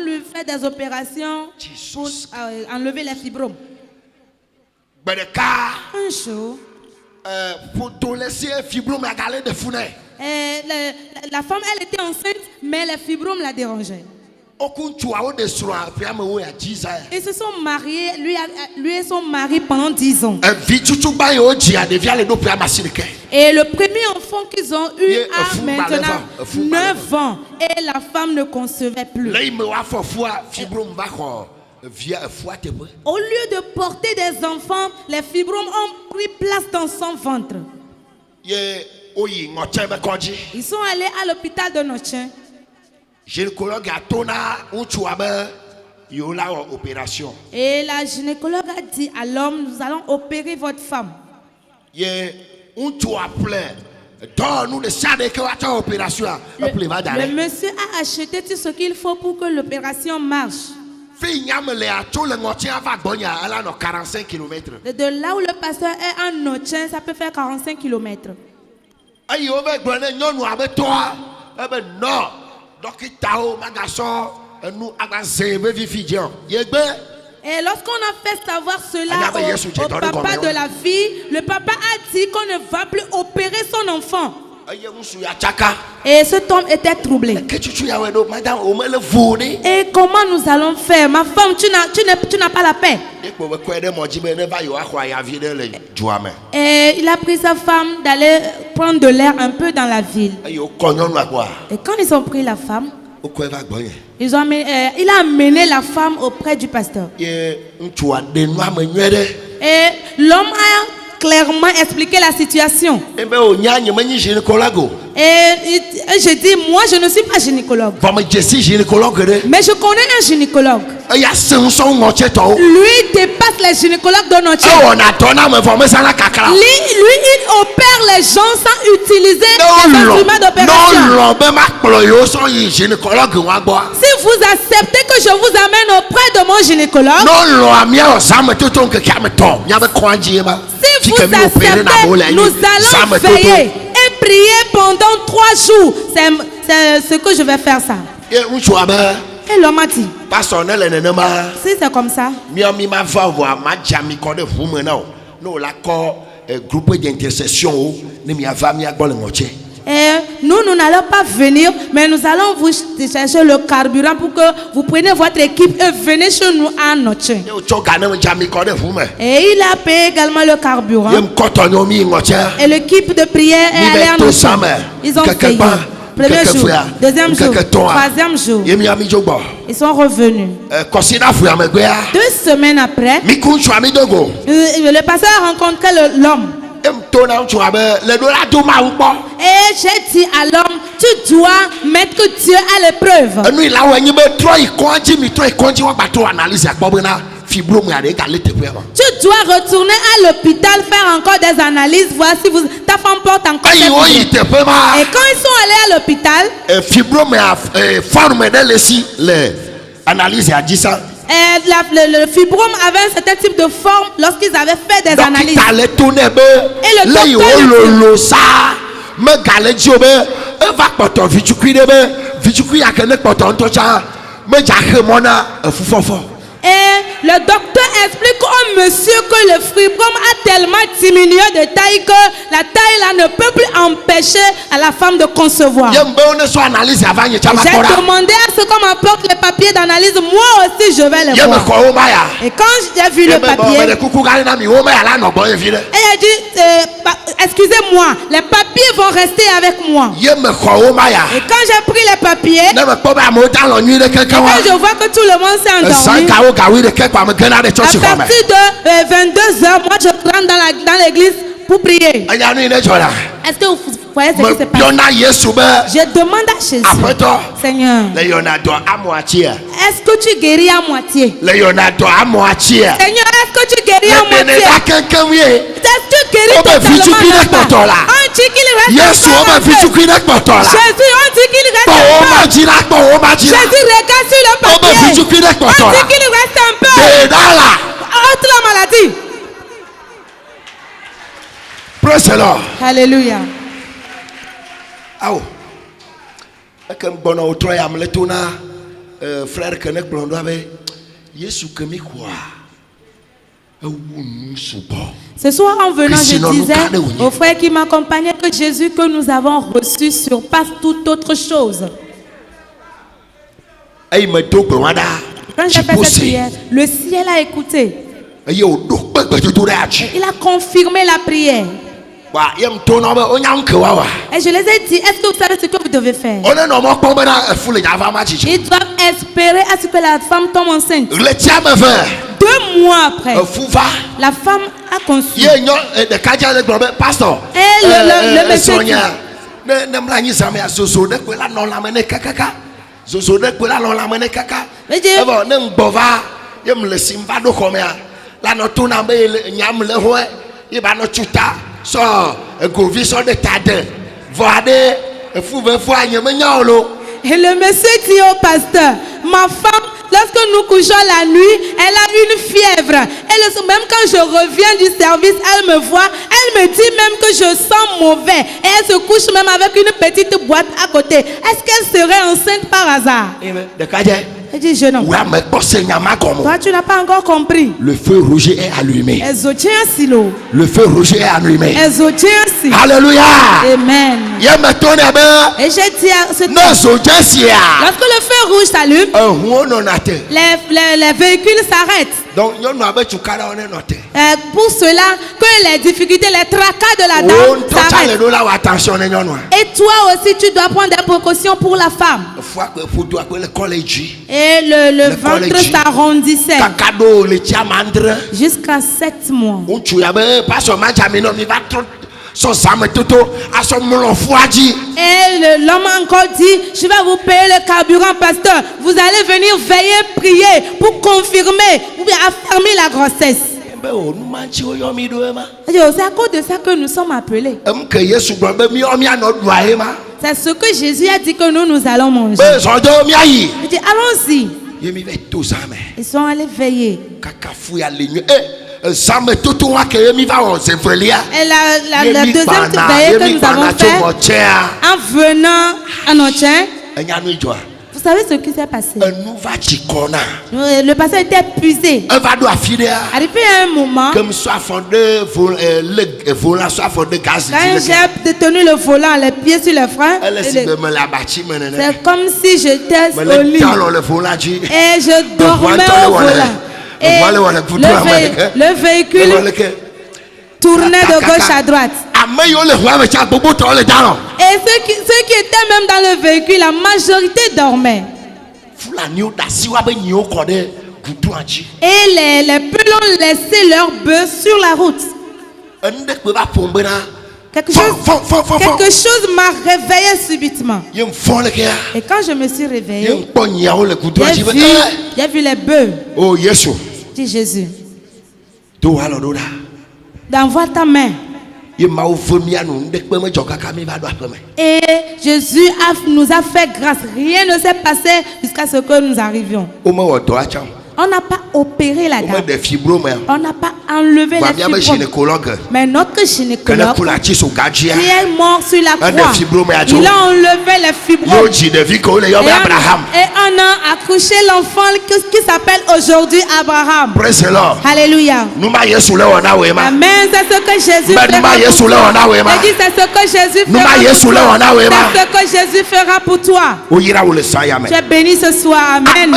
lui fait des opérations pour enlever les fibromes. Un jour, la femme, elle était enceinte, mais les fibromes la dérangeaient. Ils se sont mariés, lui et son mari, pendant 10 ans. Et le premier enfant qu'ils ont eu a maintenant 9 ans. Et la femme ne concevait plus. Au lieu de porter des enfants, les fibromes ont pris place dans son ventre. Ils sont allés à l'hôpital de Noche. Et la gynécologue a dit à l'homme, nous allons opérer votre femme. Le monsieur a acheté tout ce qu'il faut pour que l'opération marche. De là où le pasteur est en Noche, ça peut faire 45 km. Et lorsqu'on a fait savoir cela au papa de la fille, le papa a dit qu'on ne va plus opérer son enfant. Et cet homme était troublé. Et comment nous allons faire? Ma femme, tu n'as pas la paix. Et il a pris sa femme d'aller prendre de l'air un peu dans la ville. Et quand ils ont pris la femme, il a amené la femme auprès du pasteur. Et l'homme a clairement expliqué la situation. Et je dis, moi je ne suis pas gynécologue. Mais je connais un gynécologue. Lui dépasse les gynécologues de notre temps. Lui, il opère les gens sans utiliser les instruments d'opération. Si vous acceptez que je vous amène auprès de mon gynécologue, si vous acceptez, nous allons veiller et prier pendant 3 jours. C'est ce que je vais faire ça. Et l'homme a dit, si c'est comme ça, et nous n'allons pas venir, mais nous allons vous chercher le carburant pour que vous preniez votre équipe et venez chez nous à Noche. Et il a payé également le carburant. Et l'équipe de prière est allée à Noche. Ils ont payé. Premier jour, deuxième jour, troisième jour. Ils sont revenus. 2 semaines après, le pasteur a rencontré l'homme. Et j'ai dit à l'homme, tu dois mettre Dieu à l'épreuve. Tu dois retourner à l'hôpital, faire encore des analyses, voir si ta femme porte encore des fibromes. Et quand ils sont allés à l'hôpital, le fibrome avait un certain type de forme lorsqu'ils avaient fait des analyses. Et le et le docteur explique au monsieur que le fibrome a tellement diminué de taille que la taille là ne peut plus empêcher à la femme de concevoir. J'ai demandé à ce qu'on m'apporte les papiers d'analyse. Moi aussi je vais les voir. Et quand j'ai vu le papier, et il a dit excusez-moi, les papiers vont rester avec moi. Et quand j'ai pris les papiers, et quand je vois que tout le monde s'est endormi, à partir de 22h, moi je rentre dans l'église pour prier. Est-ce que Voyez ce qui s'est passé. Je demande à Jésus, Seigneur, est-ce que tu guéris à moitié? Seigneur, est-ce que tu guéris à moitié? Est-ce que tu guéris totalement? On dit qu'il reste un peu. Jésus, on dit qu'il reste un peu. Jésus, regarde sur le papier. On dit qu'il reste un peu. Entre la maladie. Praise the Lord. Alléluia. Ah, comme bon autre am le tona frère que nek blondo avec Jésus que mi quoi. Ce soir en venant, je disais au frère qui m'accompagnait que Jésus que nous avons reçu surpasse toute autre chose. Quand j'ai fait cette prière, le ciel a écouté. Il a confirmé la prière. Et je les ai dit, est-ce que vous savez ce que vous devez faire? Ils doivent espérer à ce que la femme tombe enceinte. 2 mois après, la femme a conçu. Et le monsieur dit, so govi so de tade voade efu nyamenyolo. Et le monsieur dit au pasteur, ma femme, lorsque nous couchons la nuit, elle a une fièvre. Et même quand je reviens du service, elle me voit, elle me dit même que je sens mauvais. Et elle se couche même avec une petite boîte à côté. Est-ce qu'elle serait enceinte par hasard? Elle dit, jeune homme, toi tu n'as pas encore compris. Le feu rouge est allumé. Le feu rouge est allumé. Alléluia. Amen. Et j'ai dit à ce temps, lorsque le feu rouge s'allume, les véhicules s'arrêtent. Donc, pour cela que les difficultés, les tracas de la dame s'arrêtent. Et toi aussi tu dois prendre des précautions pour la femme. Et le ventre s'arrondissait jusqu'à 7 mois. Et l'homme a encore dit, je vais vous payer le carburant, pasteur. Vous allez venir veiller, prier pour confirmer ou bien affirmer la grossesse. C'est à cause de ça que nous sommes appelés. C'est ce que Jésus a dit que nous allons manger. Il dit, allons-y. Ils sont allés veiller. Et la deuxième veillée que nous avons fait, en venant à Notien, vous savez ce qui s'est passé? Le pasteur était épuisé. Arrivé à un moment, quand j'ai détenu le volant, les pieds sur le frein, c'est comme si j'étais au lit et je dormais au volant. Et le véhicule tournait de gauche à droite. Et ceux qui étaient même dans le véhicule, la majorité dormait. Et les pelons laissaient leurs bœufs sur la route. Quelque chose m'a réveillé subitement. Et quand je me suis réveillé, j'ai vu les bœufs. Oh Jésus. Dit Jésus, d'envoie ta main. Et Jésus nous a fait grâce. Rien ne s'est passé jusqu'à ce que nous arrivions. On n'a pas opéré la dame. On n'a pas enlevé la fibrome. Mais notre gynécologue qui est mort sur la croix, il a enlevé les fibromes. Et on a accouché l'enfant qui s'appelle aujourd'hui Abraham. Alléluia. Amen. C'est ce que Jésus fera pour toi. C'est ce que Jésus fera pour toi. C'est ce que Jésus fera pour toi. Tu es béni ce soir. Amen.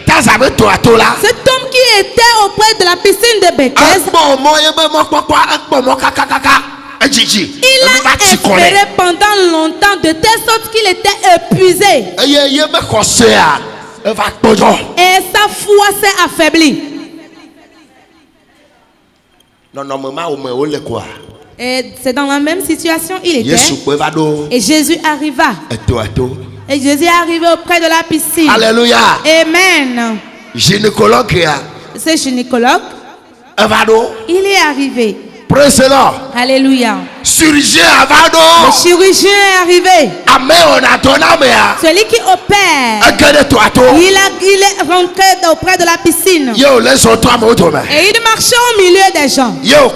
Cet homme qui était auprès de la piscine de Bethesda, il a espéré pendant longtemps de telle sorte qu'il était épuisé. Et sa foi s'est affaiblie. Et c'est dans la même situation il était. Et Jésus arriva. Et Jésus est arrivé auprès de la piscine. Alléluia. Amen. Gynécologue. Ce gynécologue, il est arrivé. Praise the Lord. Alléluia. Chirurgien Le chirurgien est arrivé. Celui qui opère. Il est rentré auprès de la piscine. Et il marchait au milieu des gens. Il a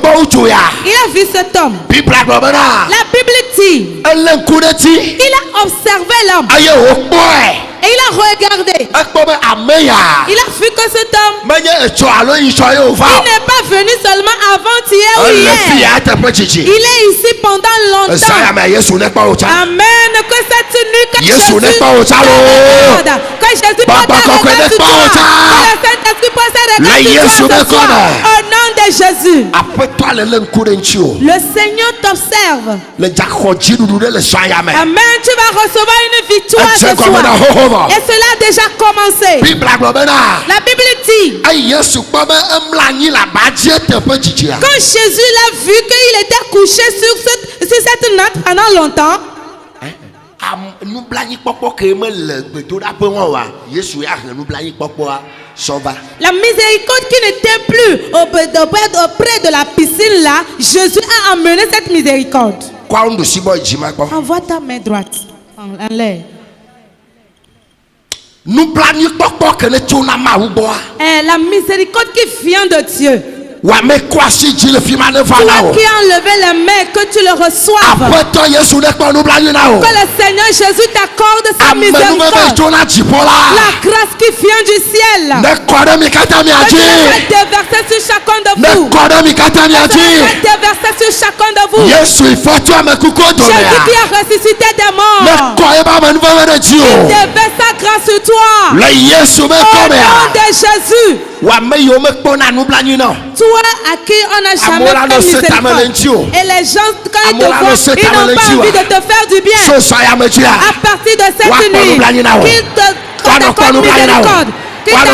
vu cet homme. La Bible dit, il a observé l'homme. Et il a regardé. Il a vu que cet homme, il n'est pas venu seulement avant-hier ou hier. Il est ici pendant longtemps. Amen. Que cette nuit, que Jésus regarde. Que Jésus peut te regarder sur toi. Que le Saint-Esprit peut se regarder sur toi. Au nom de Jésus. Le Seigneur t'observe. Amen. Tu vas recevoir une victoire ce soir. Et cela a déjà commencé. La Bible dit, quand Jésus l'a vu qu'il était couché sur cette natte pendant longtemps, la miséricorde qui n'était plus auprès de la piscine là, Jésus a amené cette miséricorde. Envoie ta main droite en l'air. La miséricorde qui vient de Dieu. Toi qui as enlevé la main, que tu le reçoives. Que le Seigneur Jésus t'accorde sa miséricorde. La grâce qui vient du ciel. Que tu vas déverser sur chacun de vous. Déverser sur chacun de vous. Jésus qui a ressuscité des morts. Il déverse sa grâce sur toi. Au nom de Jésus. Toi à qui on n'a jamais fait miséricorde. Et les gens, quand ils te voient, ils n'ont pas envie de te faire du bien. À partir de cette nuit, qu'ils t'accordent miséricorde. Qu'il t'accorde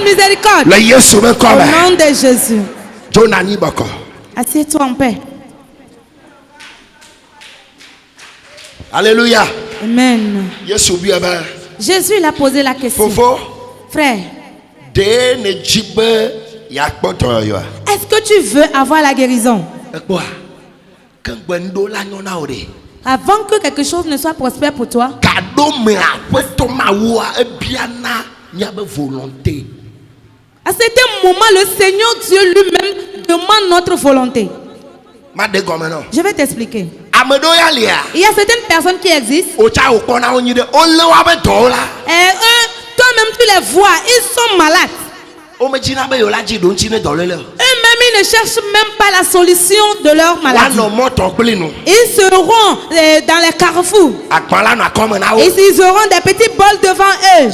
miséricorde. Au nom de Jésus. Assieds-toi en paix. Alléluia. Amen. Jésus il a posé la question. Frère, est-ce que tu veux avoir la guérison? Avant que quelque chose ne soit prospère pour toi, à certains moments, le Seigneur Dieu lui-même demande notre volonté. Je vais t'expliquer. Il y a certaines personnes qui existent. Et eux, toi-même tu les vois, ils sont malades. Eux-mêmes, ils ne cherchent même pas la solution de leur maladie. Ils seront dans les carrefours. Et ils auront des petits bols devant eux. Et ils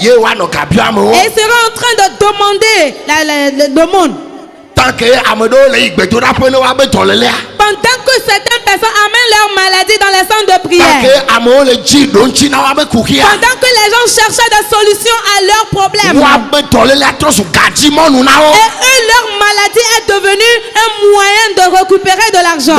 seront en train de demander le monde. Pendant que certaines personnes amènent leur maladie dans les centres de prière. Pendant que les gens cherchaient des solutions à leurs problèmes. Et eux, leur maladie est devenue un moyen de récupérer de l'argent.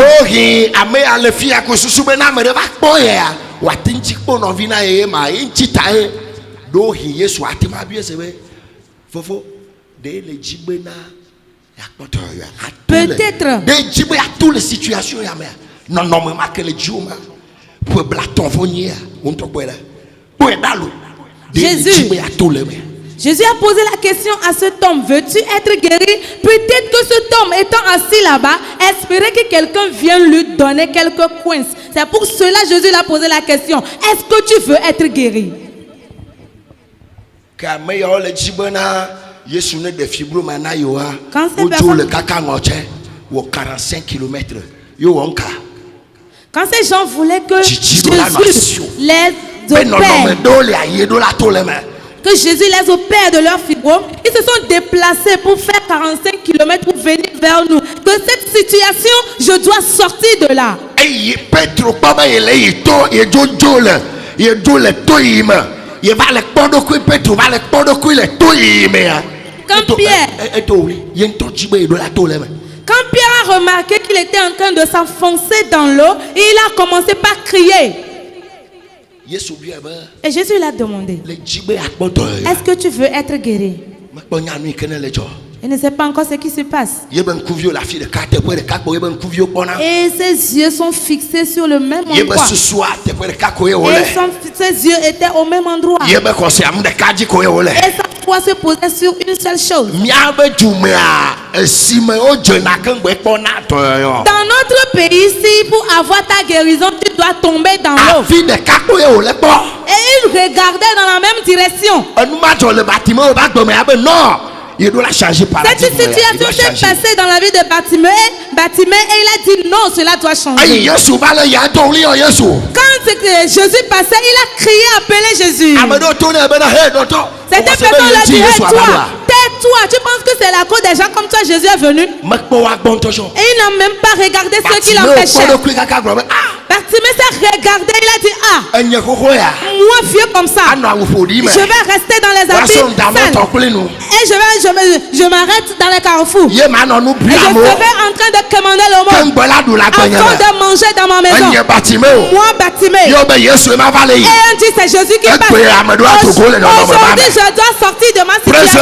Peut-être. Jésus a posé la question à cet homme, veux-tu être guéri? Peut-être que cet homme étant assis là-bas espérait que quelqu'un vienne lui donner quelques coins. C'est pour cela que Jésus a posé la question, est-ce que tu veux être guéri? Quand ces gens voulaient que Jésus les opère, que Jésus les opère de leur fibrome, ils se sont déplacés pour faire 45 km pour venir vers nous. De cette situation, je dois sortir de là. Quand Pierre a remarqué qu'il était en train de s'enfoncer dans l'eau, il a commencé par crier. Et Jésus l'a demandé, est-ce que tu veux être guéri? Il ne sait pas encore ce qui se passe. Et ses yeux sont fixés sur le même endroit. Et ses yeux étaient au même endroit. Et sa foi se posait sur une seule chose. Dans notre pays, ici, pour avoir ta guérison, tu dois tomber dans l'eau. Et il regardait dans la même direction. Cette situation s'est passée dans la vie de Bartimée et il a dit non, cela doit changer. Quand Jésus passait, il a crié, appelé Jésus. Cette personne l'a dit, hey, toi, tais-toi, tu penses que c'est la cause des gens comme toi, Jésus est venu? Et il n'a même pas regardé ceux qui l'empêchaient. Bartimée s'est regardé, il a dit, moi vieux comme ça, je vais rester dans les habits sales. Et je m'arrête dans les carrefours. Et je serai en train de commander le monde afin de manger dans ma maison. Moi, Bartimée. Et on dit, c'est Jésus qui passe. Aujourd'hui, je dois sortir de ma situation.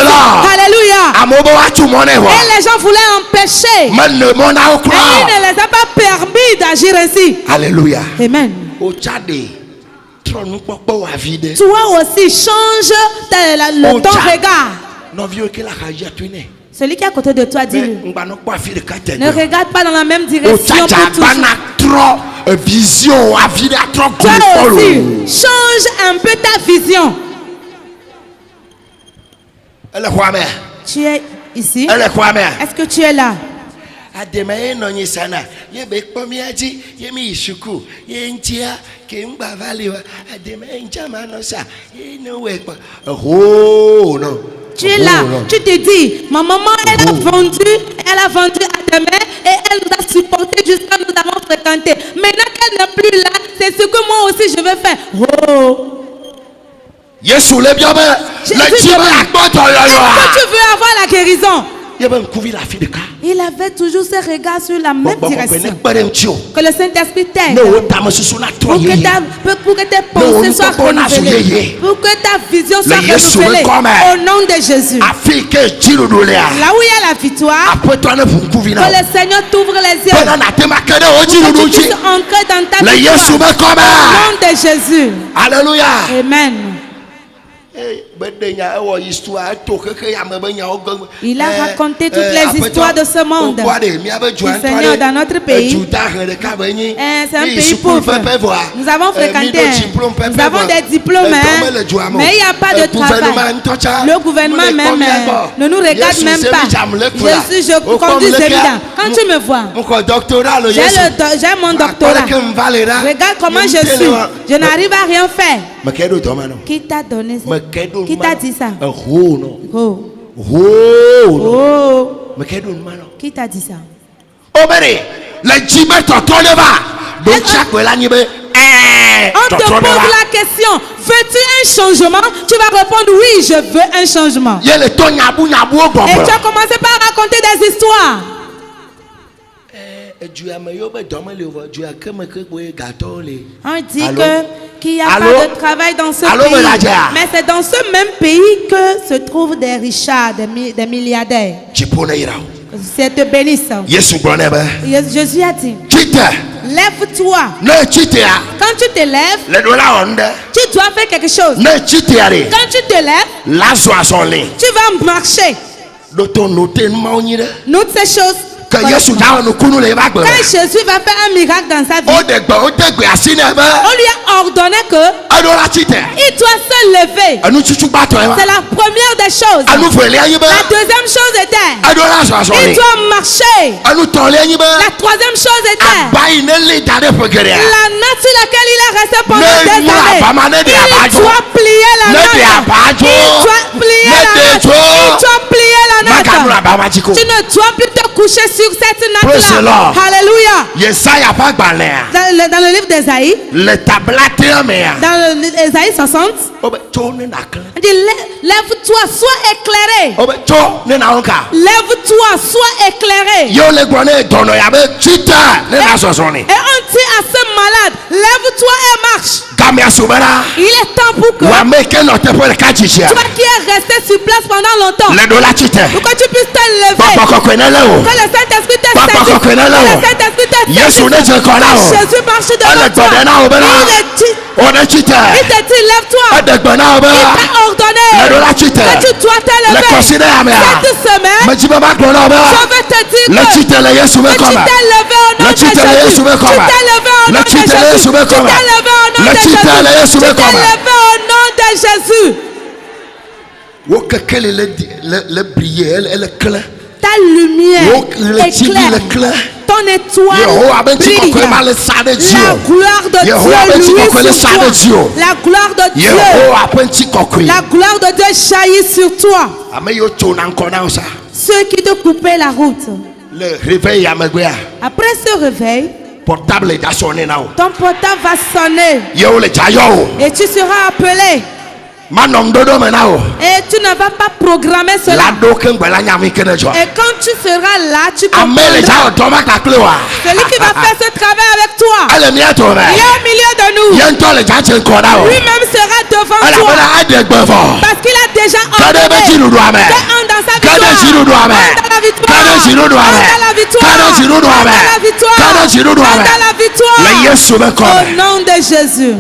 Alléluia. Et les gens voulaient empêcher. Et il ne les a pas permis d'agir ainsi. Alléluia. Amen. Toi aussi, change ton regard. Celui qui est à côté de toi, dis-lui. Ne regarde pas dans la même direction pour vision. Toi aussi, change un peu ta vision. Tu es ici? Est-ce que tu es là? Tu es là, tu te dis, ma maman elle a vendu à demain et elle nous a supporté jusqu'à nous avons fréquenté. Maintenant qu'elle n'est plus là, c'est ce que moi aussi je vais faire. Est-ce que tu veux avoir la guérison? Il avait toujours ses regards sur la même direction. Que le Saint-Esprit t'aide. Pour que tes pensées soient renouvelées. Pour que ta vision soit renouvelée. Au nom de Jésus. Là où il y a la victoire, que le Seigneur t'ouvre les yeux. Pour que tu puisses entrer dans ta victoire. Au nom de Jésus. Alléluia. Amen. Il a raconté toutes les histoires de ce monde. Seigneur, dans notre pays, c'est un pays pauvre. Nous avons fréquenté, nous avons des diplômes, mais il n'y a pas de travail. Le gouvernement même ne nous regarde même pas. Je conduis évident. Quand tu me vois, j'ai mon doctorat. Regarde comment je suis. Je n'arrive à rien faire. Qui t'a donné ça? Qui t'a dit ça? Qui t'a dit ça? On te pose la question, veux-tu un changement? Tu vas répondre oui, je veux un changement. Et tu as commencé par raconter des histoires. On dit qu'il n'y a pas de travail dans ce pays. Mais c'est dans ce même pays que se trouvent des richards, des milliardaires. C'est te bénissant. Jésus a dit, lève-toi. Quand tu te lèves, tu dois faire quelque chose. Quand tu te lèves, tu vas marcher. Note ces choses. Quand Jésus va faire un miracle dans sa vie, on lui a ordonné que il doit se lever. C'est la première des choses. La deuxième chose était il doit marcher. La troisième chose était la natte sur laquelle il est resté pendant des années. Il doit plier la natte. Il doit plier la natte. Tu ne dois plus te couché sur cette Praise the natte-là. Lord. Alléluia. Yesaya pas balea. Dans le livre d'Ésaïe, Le tablateur mea. dans Ésaïe 60, Obe cho ne nakle. on dit lève-toi, sois éclairé. Obe cho ne naonka. Lève-toi, sois éclairé. Yo le gwane dono ya be chita ne na sosoni. Et on dit à ce malade, lève-toi et marche. Gamia subara. Il est temps pour que Wa meke no te pole kachichia. toi qui es resté sur place pendant longtemps, Le dola chite. pour que tu puisses te lever. Papa kokwena lewo. Que le Saint-Esprit te Papa saisit. Que kokwena le lewo. Saint-Esprit te saisit. Yesu ne je kola o. Jésus marche devant Ale toi. gbode na obena. One chite. Il te dit, lève-toi. Ade gbona Il obena. t'a ordonné Le dola chite. que tu dois te Le lever. consider amea. Cette semaine, Majiba ba gbona obena. je veux te dire Le que chite le Yesu me tu t'es koma. levé au nom Le de chite le Jésus. Yesu me Tu t'es koma. levé au Le nom de chite le Jésus. Yesu me Tu t'es koma. levé au nom Le de chite le Jésus. Yesu Tu me t'es koma. levé au nom de Jésus. Wo kekele le briller elle clair. Ta lumière Wo le tibi le éclaire. clair. Ton étoile Yehowa ben ti brille. kokwe ma le sa de Dieu. La gloire de Yehowa ben ti Dieu kokwe le luit sa sur de toi. Dieu. La gloire de Dieu. Yehowa ben ti kokwe. La gloire de Dieu jaillit sur toi. Ame yo cho na nko na usa. Ceux qui te coupaient la route. Le réveil ya megbea. Après ce réveil, Portable da sonné na o. ton portable va sonner Yo le jayo. et tu seras appelé. Manom dodo mena o. Et tu ne vas pas programmer La cela. do ken gbela nyami kene jo. Et quand tu seras là, tu Ame le comprendras. jayo to ma kakle wa. Celui qui va faire ce travail avec toi, Ale mi ato me. il est au milieu de nous. Yento le jache nko na o. Lui-même sera devant Ala toi. bela ade gbefo. Parce qu'il a déjà Kade be ordonné. jiru do ame. Dans sa victoire. Kade jiru do ame. Dans la victoire. Kade jiru do ame. Dans la victoire. Kade jiru do ame. Dans la victoire. Kade jiru do ame. Dans la victoire. Le Yesu be Au kome. nom de Jésus.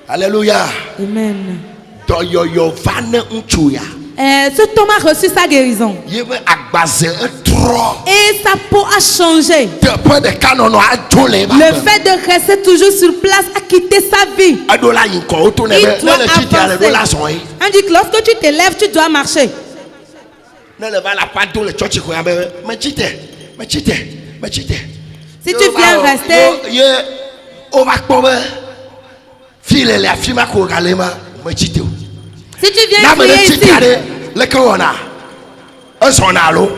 Alléluia. Amen. Do yo vane ntchu ya. Cet homme a reçu sa guérison. Yebe agbaze etro. Et sa peau a changé. Depuis de kanono adole ba. Le fait de rester toujours sur place a quitté sa vie. Adola yinko oto ne Il be. doit Ne le chite ale dola avancer. son yi. On dit que lorsque tu te lèves, tu dois marcher. Ne le va la pa do le church ko ya be. Me chite. Si tu viens rester, Ye o va ko be. File le afima ko galema me chite o. si tu viens Na me le crier chite ici, ale le ko wona. E son alo.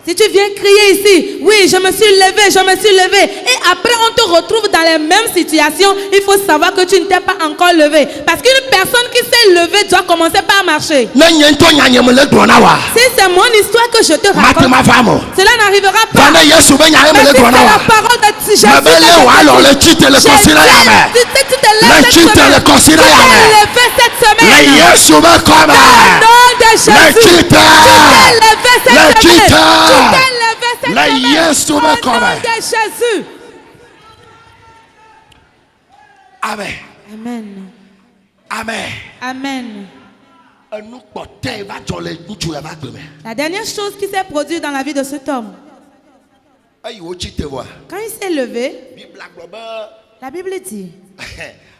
si tu viens crier ici, oui, je me suis levé, et après on te retrouve dans les mêmes situations, il faut savoir que tu ne t'es pas encore levé. Parce qu'une personne qui s'est levée doit commencer par marcher. Ne nyento nyanye me le dona wa. Si c'est mon histoire que je te raconte, Matema famo. cela n'arrivera pas. Vana Yesu be nyanye me Mais le si c'est dona la wa. parole de Jésus, Me be le wa alors le chite le considère ya me. Si tu te lèves Le cette chite semaine, le considère tu ya t'es me. levé cette Le semaine. Yesu be kome. Au nom de Jésus, Le tu chite. t'es levé cette Le semaine. Tu chite. t'es levé cette Le semaine. Yesu Au be nom kome. de Jésus. Amen. Amen. Amen. Amen. Enu kpote va jole nchu ya ba gbe me. La dernière chose qui s'est produite dans la vie de cet homme, Ayi wo chite wa. quand il s'est levé, Bible agbo la Bible dit,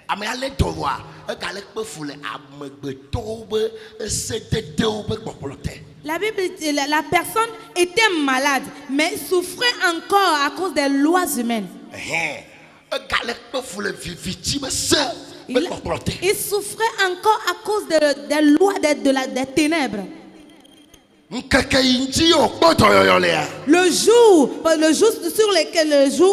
ame ale do wa. E gale kpe fule amegbeto be esededewo be gboplote. la Bible dit, la personne était malade, mais souffrait encore à cause des lois humaines. E gale kpe fule viviti be se be gboplote. Il souffrait encore à cause des lois des ténèbres. Nkeke inji o kpoto yoyole ya. Le jour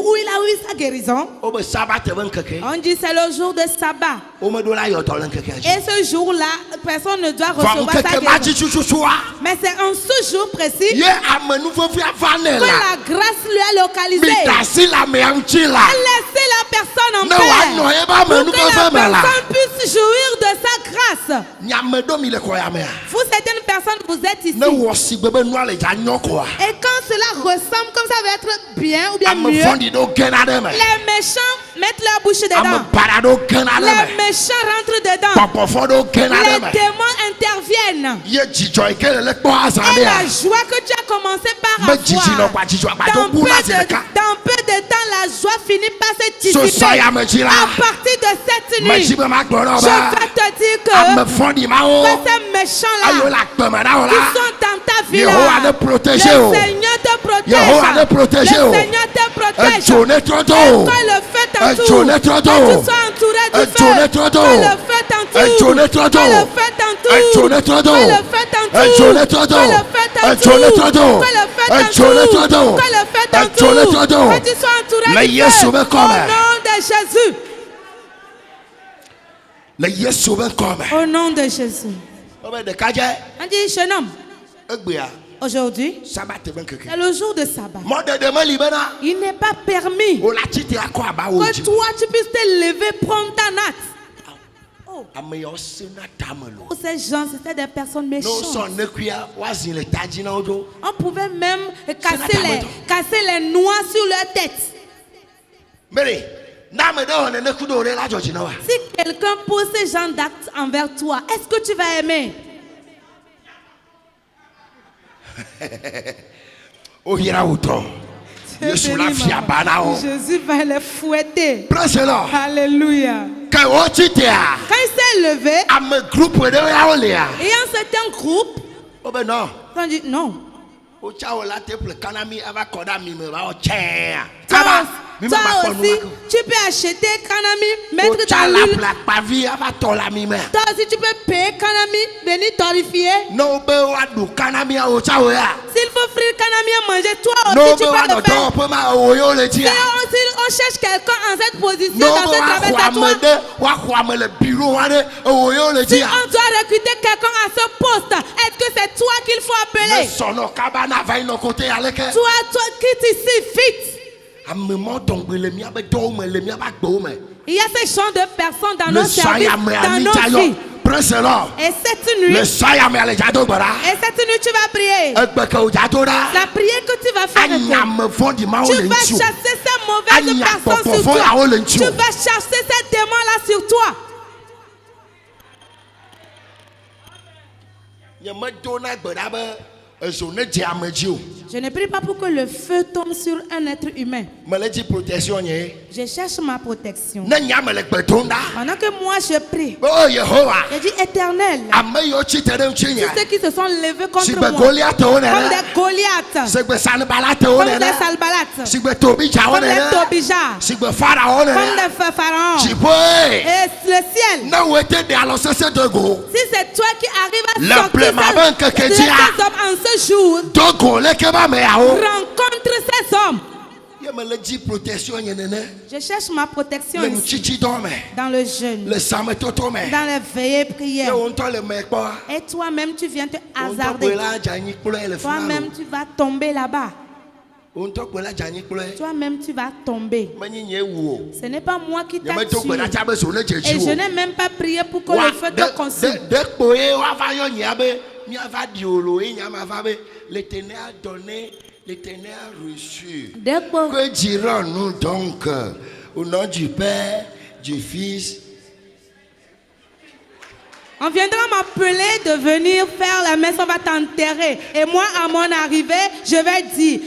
où il a eu sa guérison, O be sabat be nkeke. on dit c'est le jour de sabbat. O me do la yo to le nkeke aji. Et ce jour-là, personne ne doit Va recevoir sa nkeke ma ji guérison. chuchuwa. Mais c'est en ce jour précis Ye amenu fofi avane que la. la grâce lui a localisé. Mitasi la me amchi la. Laissez la personne en Ne wa paix. no e ba Pour menu que fofi la me la. personne puisse jouir de sa grâce. Nyame do mi le ko ya me a. Vous, certaines personnes, vous êtes ici. Ne wo si bebe no ale ja nyoko a. Et quand cela ressemble comme ça va être bien ou bien Am mieux, fondi do gena de me. les méchants mettent leur bouche Am dedans. para do gena de Les me. méchants rentrent dedans. Popo fo do gena Les de me. démons interviennent. Ye jijo ikele le kpo Et azande la a. joie que tu as commencé par Me jiji no avoir, kwa jijo agba dans do bula zeka. peu de temps, la joie finit par se So dissiper. so ya me jira. À partir de cette Me nuit, jibe ma gboro je ba. vais te dire Am que fondi ma o. ces méchants-là Ayo la kpeme na o qui la. sont dans ta vie, Yehowa là, ne protège le o. Seigneur te protège. Yehowa ne protège Le o. Seigneur te protège. Ejo ne troto. Et quand le feu t'entoure, Ejo ne quand troto. tu sois entouré du Ejo feu, ne troto. quand le feu t'entoure, Ejo ne troto. quand le feu t'entoure, Ejo ne troto. quand le feu t'entoure, Ejo ne troto. quand le feu t'entoure, Que tu sois entouré du feu. Au nom de Jésus. Au nom de Jésus. On dit jeune homme. Aujourd'hui, c'est le jour de sabbat. Il n'est pas permis que toi tu puisses te lever, prendre ta natte. Oh, ces gens, c'était des personnes méchantes. On pouvait même casser les noix sur leur tête. Si quelqu'un pose ce genre d'actes envers toi, est-ce que tu vas aimer? Jésus va les fouetter. Alléluia. Quand il s'est levé, et un certain groupe, on dit non. Toi aussi, tu peux acheter Kanami, mettre dans l'huile. Toi aussi, tu peux payer Kanami, venir torréfier. S'il faut frire Kanami à manger, toi aussi, tu peux le faire. Si on cherche quelqu'un en cette position, dans ce travail, c'est toi. Si on doit recruter quelqu'un à ce poste, est-ce que c'est toi qu'il faut appeler? Toi, quitte ici, vite. Il y a ces champs de personnes dans nos services, dans nos vies. Et cette nuit, tu vas prier. La prière que tu vas faire, tu vas chasser ces mauvaises personnes sur toi. Tu vas chasser ces démons-là sur toi. Je ne prie pas pour que le feu tombe sur un être humain. Je cherche ma protection. Pendant que moi je prie, je dis Éternel, tous ceux qui se sont levés contre moi, comme des Goliaths, comme des Salbalates, comme des Tobija, comme des pharaons, et le ciel, si c'est toi qui arrives à sortir ces hommes en ce jour, rencontre ces hommes. Je cherche ma protection ici, dans le jeûne, dans les veillées prières. Et toi-même tu viens te hasarder. Toi-même tu vas tomber là-bas. Toi-même tu vas tomber. Ce n'est pas moi qui t'a tué. Et je n'ai même pas prié pour que le feu te consume. L'Éternel a donné, l'Éternel a reçu. Que dirons-nous donc au nom du Père, du Fils? On viendra m'appeler de venir faire la messe, on va t'enterrer. Et moi, à mon arrivée, je vais dire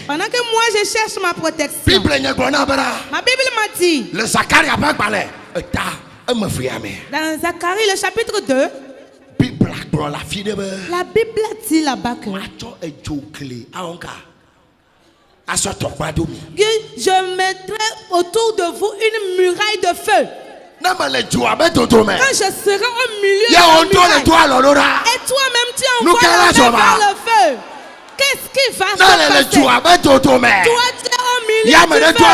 pendant que moi je cherche ma protection, ma Bible m'a dit dans Zacharie le chapitre 2, la Bible dit là-bas que je mettrai autour de vous une muraille de feu. Quand je serai au milieu de la muraille, et toi-même tu envoies vers le feu, qu'est-ce qui va se passer? Toi tu es au milieu du feu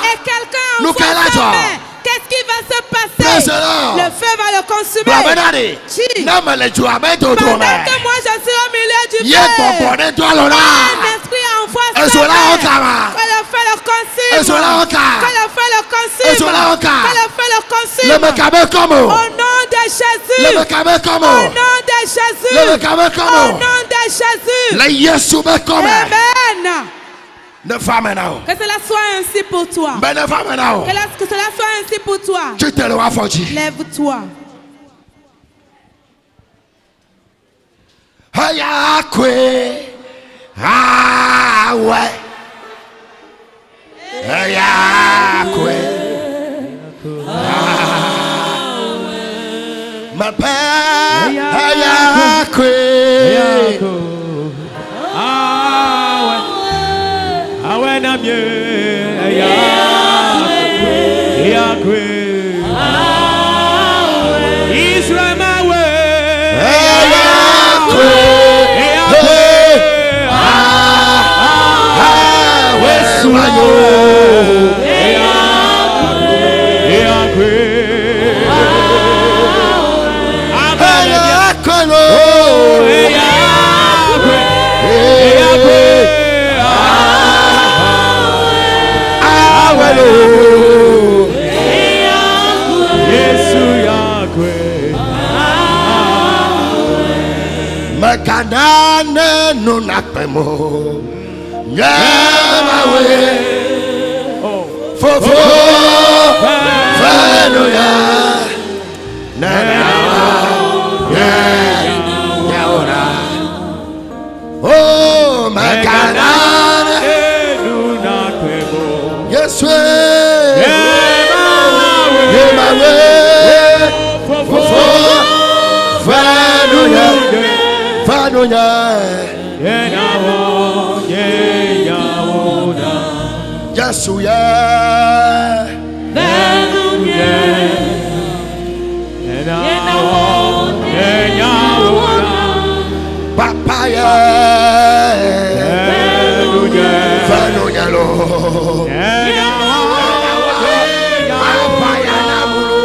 et quelqu'un envoie sa main. Qu'est-ce qui va se passer? Le feu va le consumer. Pendant que moi je suis au milieu du feu, un esprit envoie sa main. Que le feu le consume. Que le feu le consume. Que le feu le consume. Au nom de Jésus. Au nom de Jésus. Au nom de Jésus. Amen. Que cela soit ainsi pour toi. Que cela soit ainsi pour toi. Lève-toi. Ma Père, Yahweh, Makanane no nakpemo Yamawe Fofo Fanoya Nanawa Yaora Oh Makanane no nakpemo Yeswe Yamawe Fofo Fanoya Fanoya Yenawo Yeyawoda Yasuya Fanoya Yenawo Yeyawoda Papaya Fanoya Fanoya lo Papaya namulu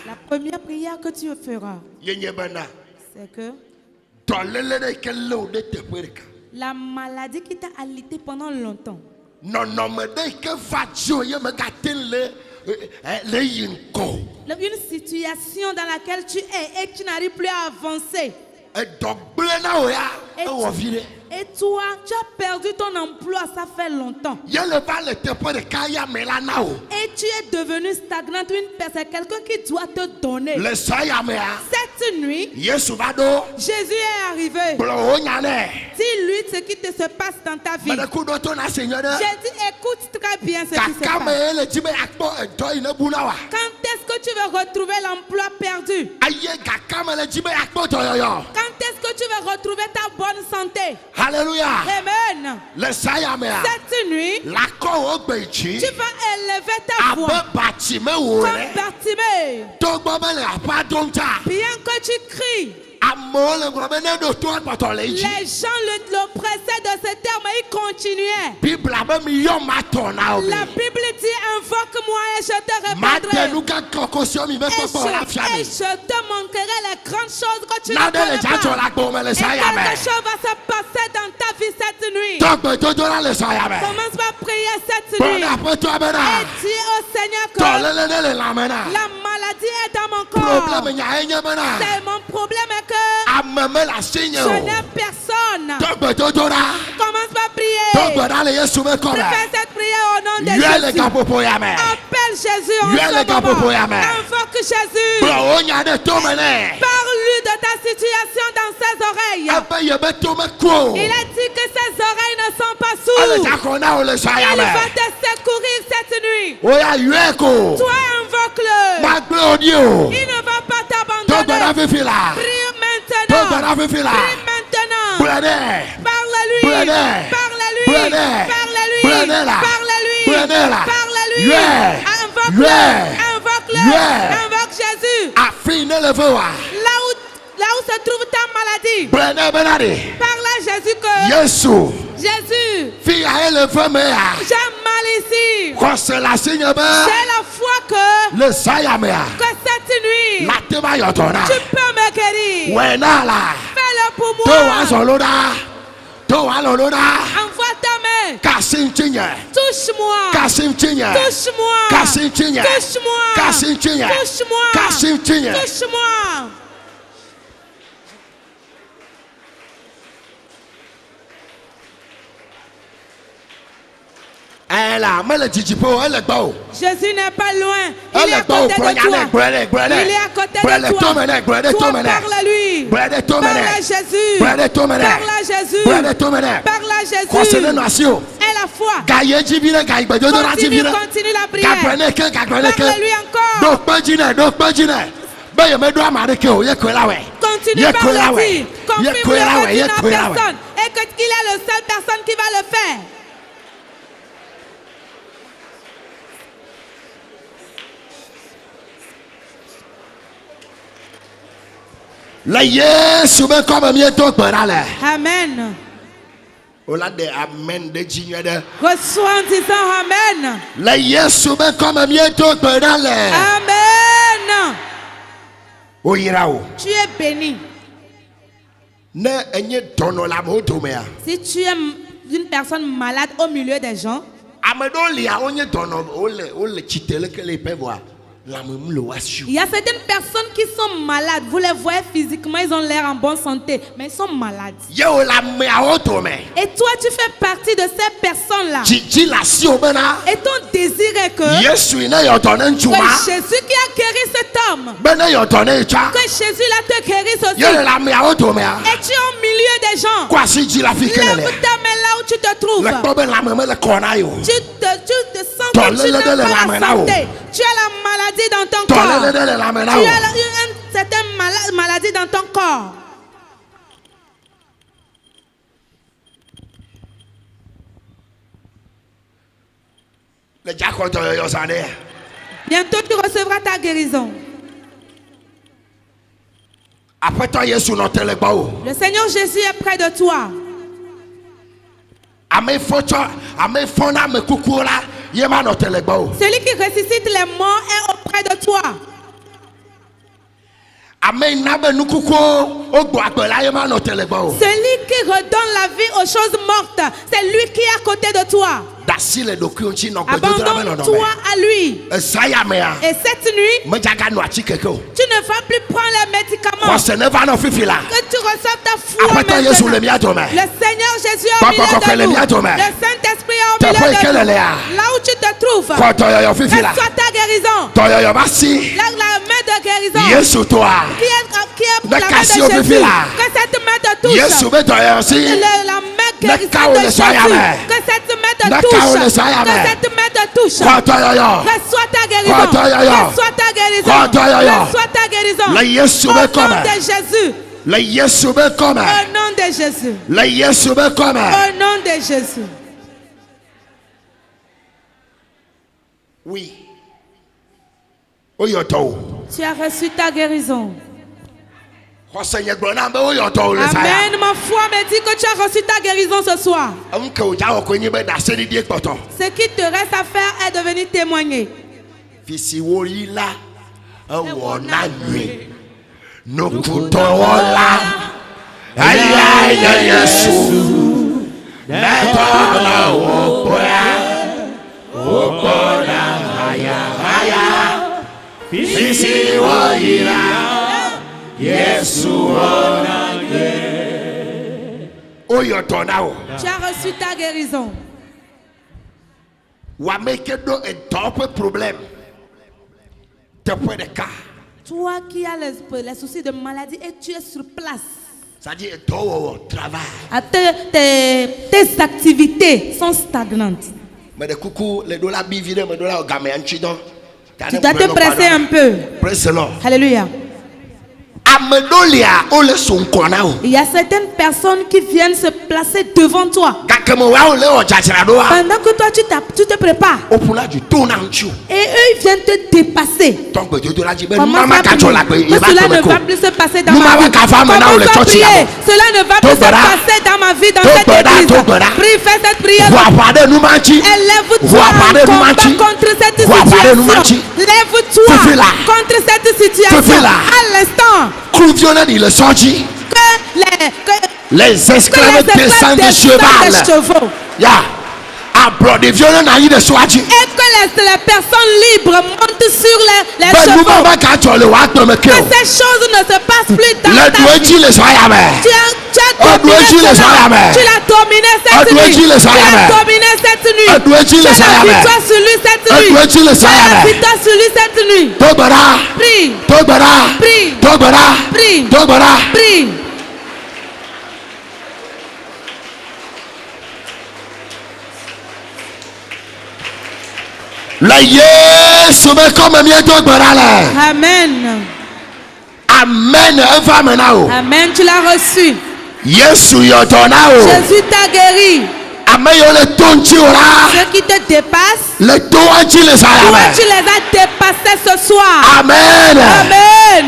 La première prière que tu feras, c'est que la maladie qui t'a alité pendant longtemps, une situation dans laquelle tu es et que tu n'arrives plus à avancer. Et toi, tu as perdu ton emploi, ça fait longtemps. Et tu es devenu stagnante, une personne, quelqu'un qui doit te donner. Cette nuit, Jésus est arrivé. Dis-lui ce qui se passe dans ta vie. J'ai dit, écoute très bien ce qui se passe. Quand est-ce que tu veux retrouver l'emploi perdu? Quand est-ce que tu veux retrouver ta bonne santé? Alléluia. Amen. Cette nuit, tu vas élever ta voix comme Bartimée. Bien que tu cries, les gens l'oppressaient de ce terme et ils continuaient. La Bible dit, invoque-moi et je te répondrai. Et je te manquerai les grandes choses que tu ne connais pas. Et quelque chose va se passer dans ta vie cette nuit. Commence par prier cette nuit. Et dis au Seigneur que la maladie est dans mon corps. C'est mon problème est que je n'ai personne. Commence par prier. Fais cette prière au nom de Jésus. Appelle Jésus en ce moment. Invoque Jésus. Parle-lui de ta situation dans ses oreilles. Il a dit que ses oreilles ne sont pas sourdes. Il va te secourir cette nuit. Toi, invoque-le. Il ne va pas t'abandonner. Prie maintenant. Prie maintenant. Parle-lui. Parle-lui. Parle-lui. Parle-lui. Parle-lui. Invoque-le. Invoque-le. Invoque Jésus. Là où se trouve ta maladie. Parle à Jésus que Jésus, j'ai mal ici. C'est la foi que cette nuit tu peux me guérir. Fais-le pour moi. Envoie ta main. Touche-moi. Touche-moi. Touche-moi. Touche-moi. Touche-moi. Jésus n'est pas loin. Il est à côté de toi. Il est à côté de toi. Toi, parle à lui. Parle à Jésus. Parle à Jésus. Parle à Jésus. Elle la foi. Continue la prière. Parle-lui encore. Continue par le dire. Confirme-le à personne. Et qu'il est la seule personne qui va le faire. Amen. Reçois en disant Amen. Amen. Tu es béni. Si tu es une personne malade au milieu des gens, il y a certaines personnes qui sont malades. Vous les voyez physiquement, ils ont l'air en bonne santé, mais ils sont malades. Et toi, tu fais partie de ces personnes-là. Et ton désir est que Jésus qui a guéri cet homme, que Jésus l'a te guéri aussi. Et tu es au milieu des gens. Lève ta main là où tu te trouves. Tu te sens que tu n'as pas la santé. Tu as la maladie dans ton corps. Tu as une certaine maladie dans ton corps. Bientôt tu recevras ta guérison. Le Seigneur Jésus est près de toi. Celui qui ressuscite les morts est auprès de toi. Celui qui redonne la vie aux choses mortes, c'est lui qui est à côté de toi. Abandonne-toi à lui. Et cette nuit, tu ne vas plus prendre les médicaments. Que tu reçoives ta foi maintenant. Le Seigneur Jésus est au milieu de nous. Le Saint-Esprit est au milieu de nous. Là où tu te trouves, reçois ta guérison. La main de guérison qui est la main de Jésus. Que cette main te touche. La main guérison de Jésus. Que cette main te touche. Que cette main te touche. Reçois ta guérison. Reçois ta guérison. Reçois ta guérison. Au nom de Jésus. Au nom de Jésus. Au nom de Jésus. Oui. Tu as reçu ta guérison. Amen. Ma foi me dit que tu as reçu ta guérison ce soir. Ce qui te reste à faire est de venir témoigner. Tu as reçu ta guérison. Toi qui as les soucis de maladie et tu es sur place. Tes activités sont stagnantes. Tu dois te presser un peu. Alléluia. Il y a certaines personnes qui viennent se placer devant toi. Pendant que toi tu te prépares. Et eux ils viennent te dépasser. Comment ça cela ne va plus se passer dans ma vie. Comment ça prier? Cela ne va plus se passer dans ma vie, dans cette église. Prie, fais cette prière. Élève-toi en combat contre cette situation. Lève-toi contre cette situation. À l'instant. Que les esclaves descendent de cheval. Et que les personnes libres montent sur les chevaux. Que ces choses ne se passent plus dans ta vie. Tu l'as dominé cette nuit. Tu l'as dominé cette nuit. Tu as la victoire sur lui cette nuit. Tu as la victoire sur lui cette nuit. Prie. Prie. Prie. Le Yesu me comme bientôt barala. Amen. Amen. Amen, tu l'as reçu. Yesu yotonao. Jésus t'a guéri. Amen yo le tonchiora. Ceux qui te dépassent, Le tonchi le toi salama. tu les as dépassés ce soir. Amen. Amen.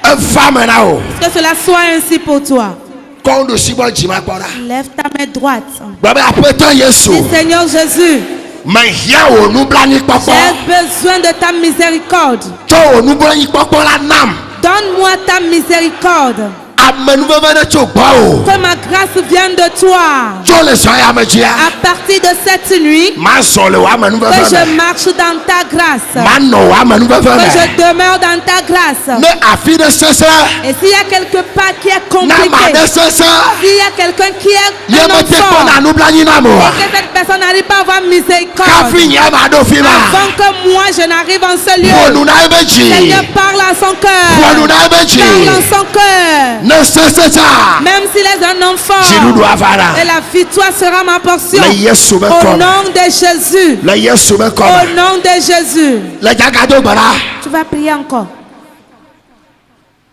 Efamenao. Que cela soit ainsi pour toi. Kondo sibo jima kwara. Lève ta main droite. Baba apetan Yesu. Et Seigneur Jésus, Mahia o nu blani papa. j'ai besoin de ta miséricorde. To o nu blani papa la nam. Donne-moi ta miséricorde. Amenu bebe de chobao. Que ma grâce vienne de toi. Jo le soya mejia. À partir de cette nuit, Man so le wa menu que bebe. je marche dans ta grâce. Man no wa menu bebe. Que je demeure dans ta grâce. Ne afi de sese. Et s'il y a quelque part qui est Na ma compliqué, de sese. s'il y a quelqu'un qui est Ye un me te enfant, pona nu blani namo. et que cette personne n'arrive pas à avoir miséricorde, Kafi nya ma do fima. avant que moi je n'arrive en ce lieu, Pour nous na ebeji. Seigneur, parle à son Pour cœur. nous na ebeji. Parle à son cœur. Ne sese ça. Même s'il est un enfant, Jinou doit vara. et la victoire sera ma portion. Le Yesu me Au comme. nom de Jésus. Le Yesu me comme. Au nom de Jésus. Le jagado bara. Tu vas prier encore.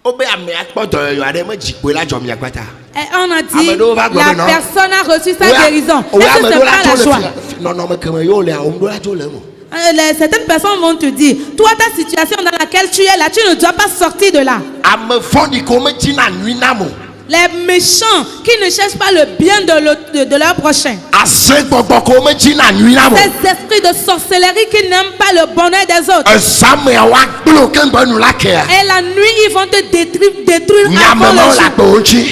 Obe ame akpoto yo ade me jikwe la jom yakwata. Et on a dit, Amedo va la non? personne a reçu sa guérison. Est-ce que c'est pas la joie? Non non me keme yo le a omdo la jole mo. Certaines personnes vont te dire, toi ta situation dans laquelle tu es là, tu ne dois pas sortir de là. Ame fondi ko me tina nui namo. Les méchants qui ne cherchent pas le bien de leur prochain. Ase gbogbo ko me tina nui namo. Ces esprits de sorcellerie qui n'aiment pas le bonheur des autres. Same wa bloquer nous la ke. Et la nuit, ils vont te détruire avant Nyamama le la jour. bochi.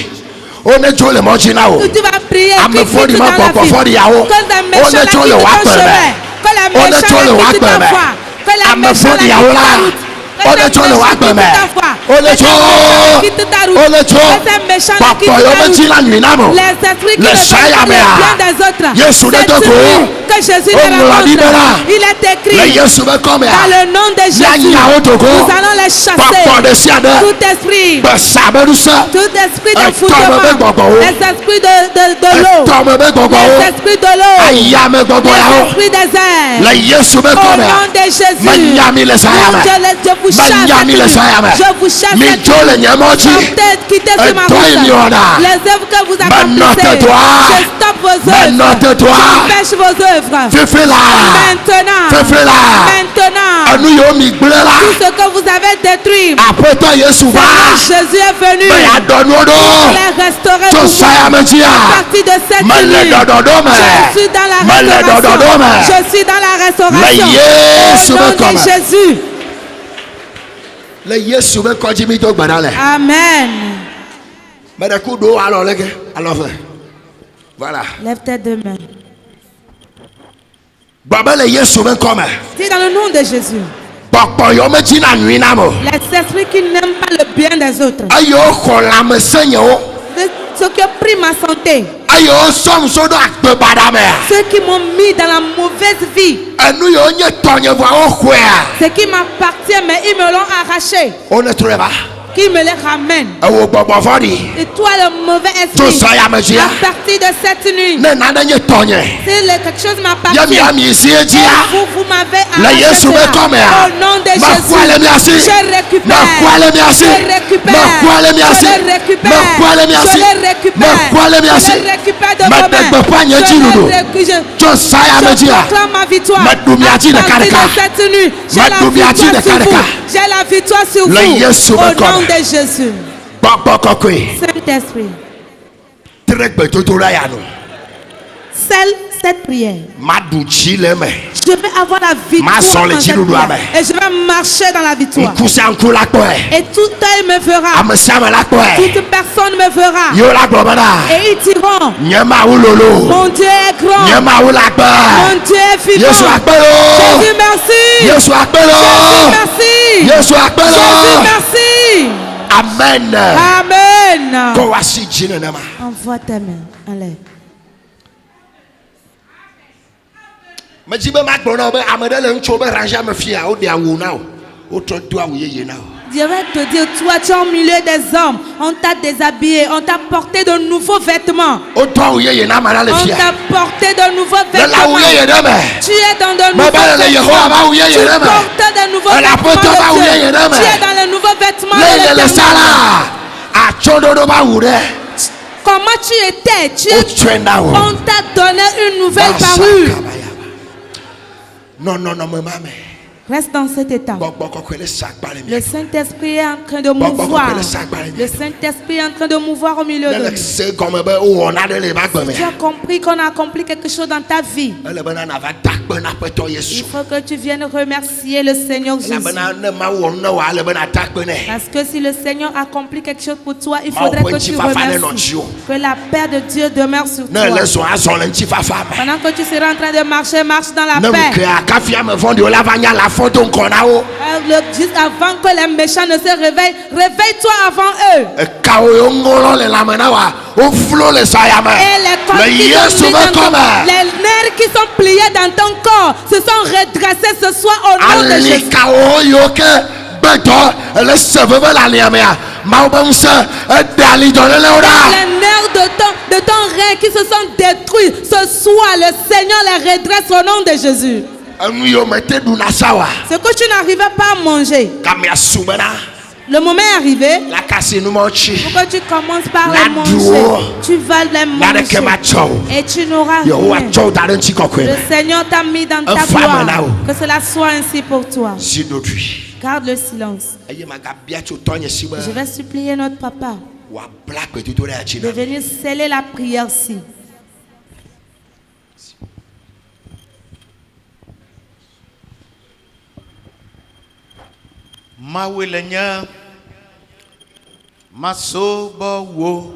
On jole mo jina o. Tu vas prier Ame Christ fodi dans ma la gbogbo vie. fodi yawo. Que la méchante On a jole quitté wa ton chemin. peme. Que la On méchante jole wa a quitté ta peme. foi. Que la Ame méchante fodi a yawo quitté ta la. route. On jole wa peme. On Les esprits qui ne veulent pas le bien des autres. Yesu de Cette toko. nuit, que Jésus te rencontre. Il est écrit dans le nom de Jésus. Nous allons les chasser. Tout esprit. Tout esprit de foudroiement. Les esprits de l'eau. Les esprits de l'eau. Les esprits des airs. Au nom de Jésus. Je vous chasse. Je vous chasse. Sortez, quittez sur ma route. Les œuvres que vous accomplissez. Je stoppe vos œuvres. Je empêche vos œuvres. Maintenant. Tout ce que vous avez détruit. Jésus est venu. Les restaurer pour vous. À partir de cette nuit, je suis dans la restauration. Je suis dans la restauration. Au nom de Jésus. Le Yesu me koji mi to gbadale. Amen. Mais de coup d'eau alors lege alors voilà. Lève tes deux mains. Baba le Yesu me comme. Dis dans le nom de Jésus. Pokpo yo me tina nui namo. Les esprits qui n'aiment pas le bien des autres. Ayo ko la me senyo. Ceux qui ont pris ma santé. Ayo som so do akpe badame. Ceux qui m'ont mis dans la mauvaise vie. Anu yo nye tonye vo o khwe. Ce qui m'appartient mais ils me l'ont arraché. On ne trouve pas. Qui me les ramène. Awo bobo fodi. Et toi le mauvais To esprit. so ya me jia. À partir de cette nuit. Ne na nye tonye. Si quelque chose m'appartient. Yami ami si ejia. Vous m'avez La arraché Yesu me cela. comme. Au nom de Ma foi le merci. Jésus. Je récupère. Ma foi le merci. Je récupère. Ma foi le merci. Je les récupère. Ma foi le merci. Je les récupère. Ma foi le merci. Je les récupère de Ma vos mains. dekbe pa nye Je jinudo. les récupère. To sa ya me Je jia. proclame ma victoire. Ma dumiati de À partir kareka. de cette nuit, j'ai Ma la dumiati victoire de sur kareka. vous. J'ai la victoire sur Le vous. Yesu me Au nom comme. de Jésus. Pokpo kokwe. Saint-Esprit. Trekbe totora ya no. Celle cette prière. Ma duchi le me. Je vais avoir la victoire Ma son le dans cette jinudo prière. ame. Et je vais marcher dans la victoire. Nkusa nku la kwe. Et tout œil me verra. Amesama la kwe. Toute personne me verra. Yo la globada. Et ils diront, Nyema ulolo. mon Dieu est grand. Nyema ulakba. Mon Dieu est vivant. Yesu akpelo. Jésus merci. Yesu akpelo. Jésus merci. Yesu akpelo. Jésus merci. Amen. Amen. Ko wasi jine nama. Envoie tes mains. Allez. Me jibe ma gbono be amede le ntcho be ranja me fia o dia wo na o. O to do awu yeye na o. Je vais te dire, toi, tu es au milieu des hommes. On t'a déshabillé. On t'a porté de nouveaux vêtements. On t'a porté de nouveaux vêtements. Tu es dans de nouveaux vêtements. Tu portes de nouveaux vêtements de Dieu. Tu es dans les nouveaux vêtements de l'Éternel. Comment tu étais? On t'a donné une nouvelle parure. Non, maman. Reste dans cet état. Le Saint-Esprit est en train de mouvoir. Le Saint-Esprit est en train de mouvoir au milieu de nous. Tu as compris qu'on a accompli quelque chose dans ta vie. Il faut que tu viennes remercier le Seigneur Jésus. Parce que si le Seigneur accomplit quelque chose pour toi, il faudrait que tu remercies. Que la paix de Dieu demeure sur toi. Pendant que tu seras en train de marcher, marche dans la paix. Juste avant que les méchants ne se réveillent, réveille-toi avant eux. Et les nerfs qui sont pliés dans ton corps se sont redressés ce soir au nom de Jésus. Les nerfs de ton rein qui se sont détruits, ce soir le Seigneur les redresse au nom de Jésus. Ce que tu n'arrivais pas à manger, le moment est arrivé pour que tu commences par les manger. Tu vas les manger et tu n'auras rien. Le Seigneur t'a mis dans ta gloire. Que cela soit ainsi pour toi. Garde le silence. Je vais supplier notre papa de venir sceller la prière-ci. Mawelenya masobo wo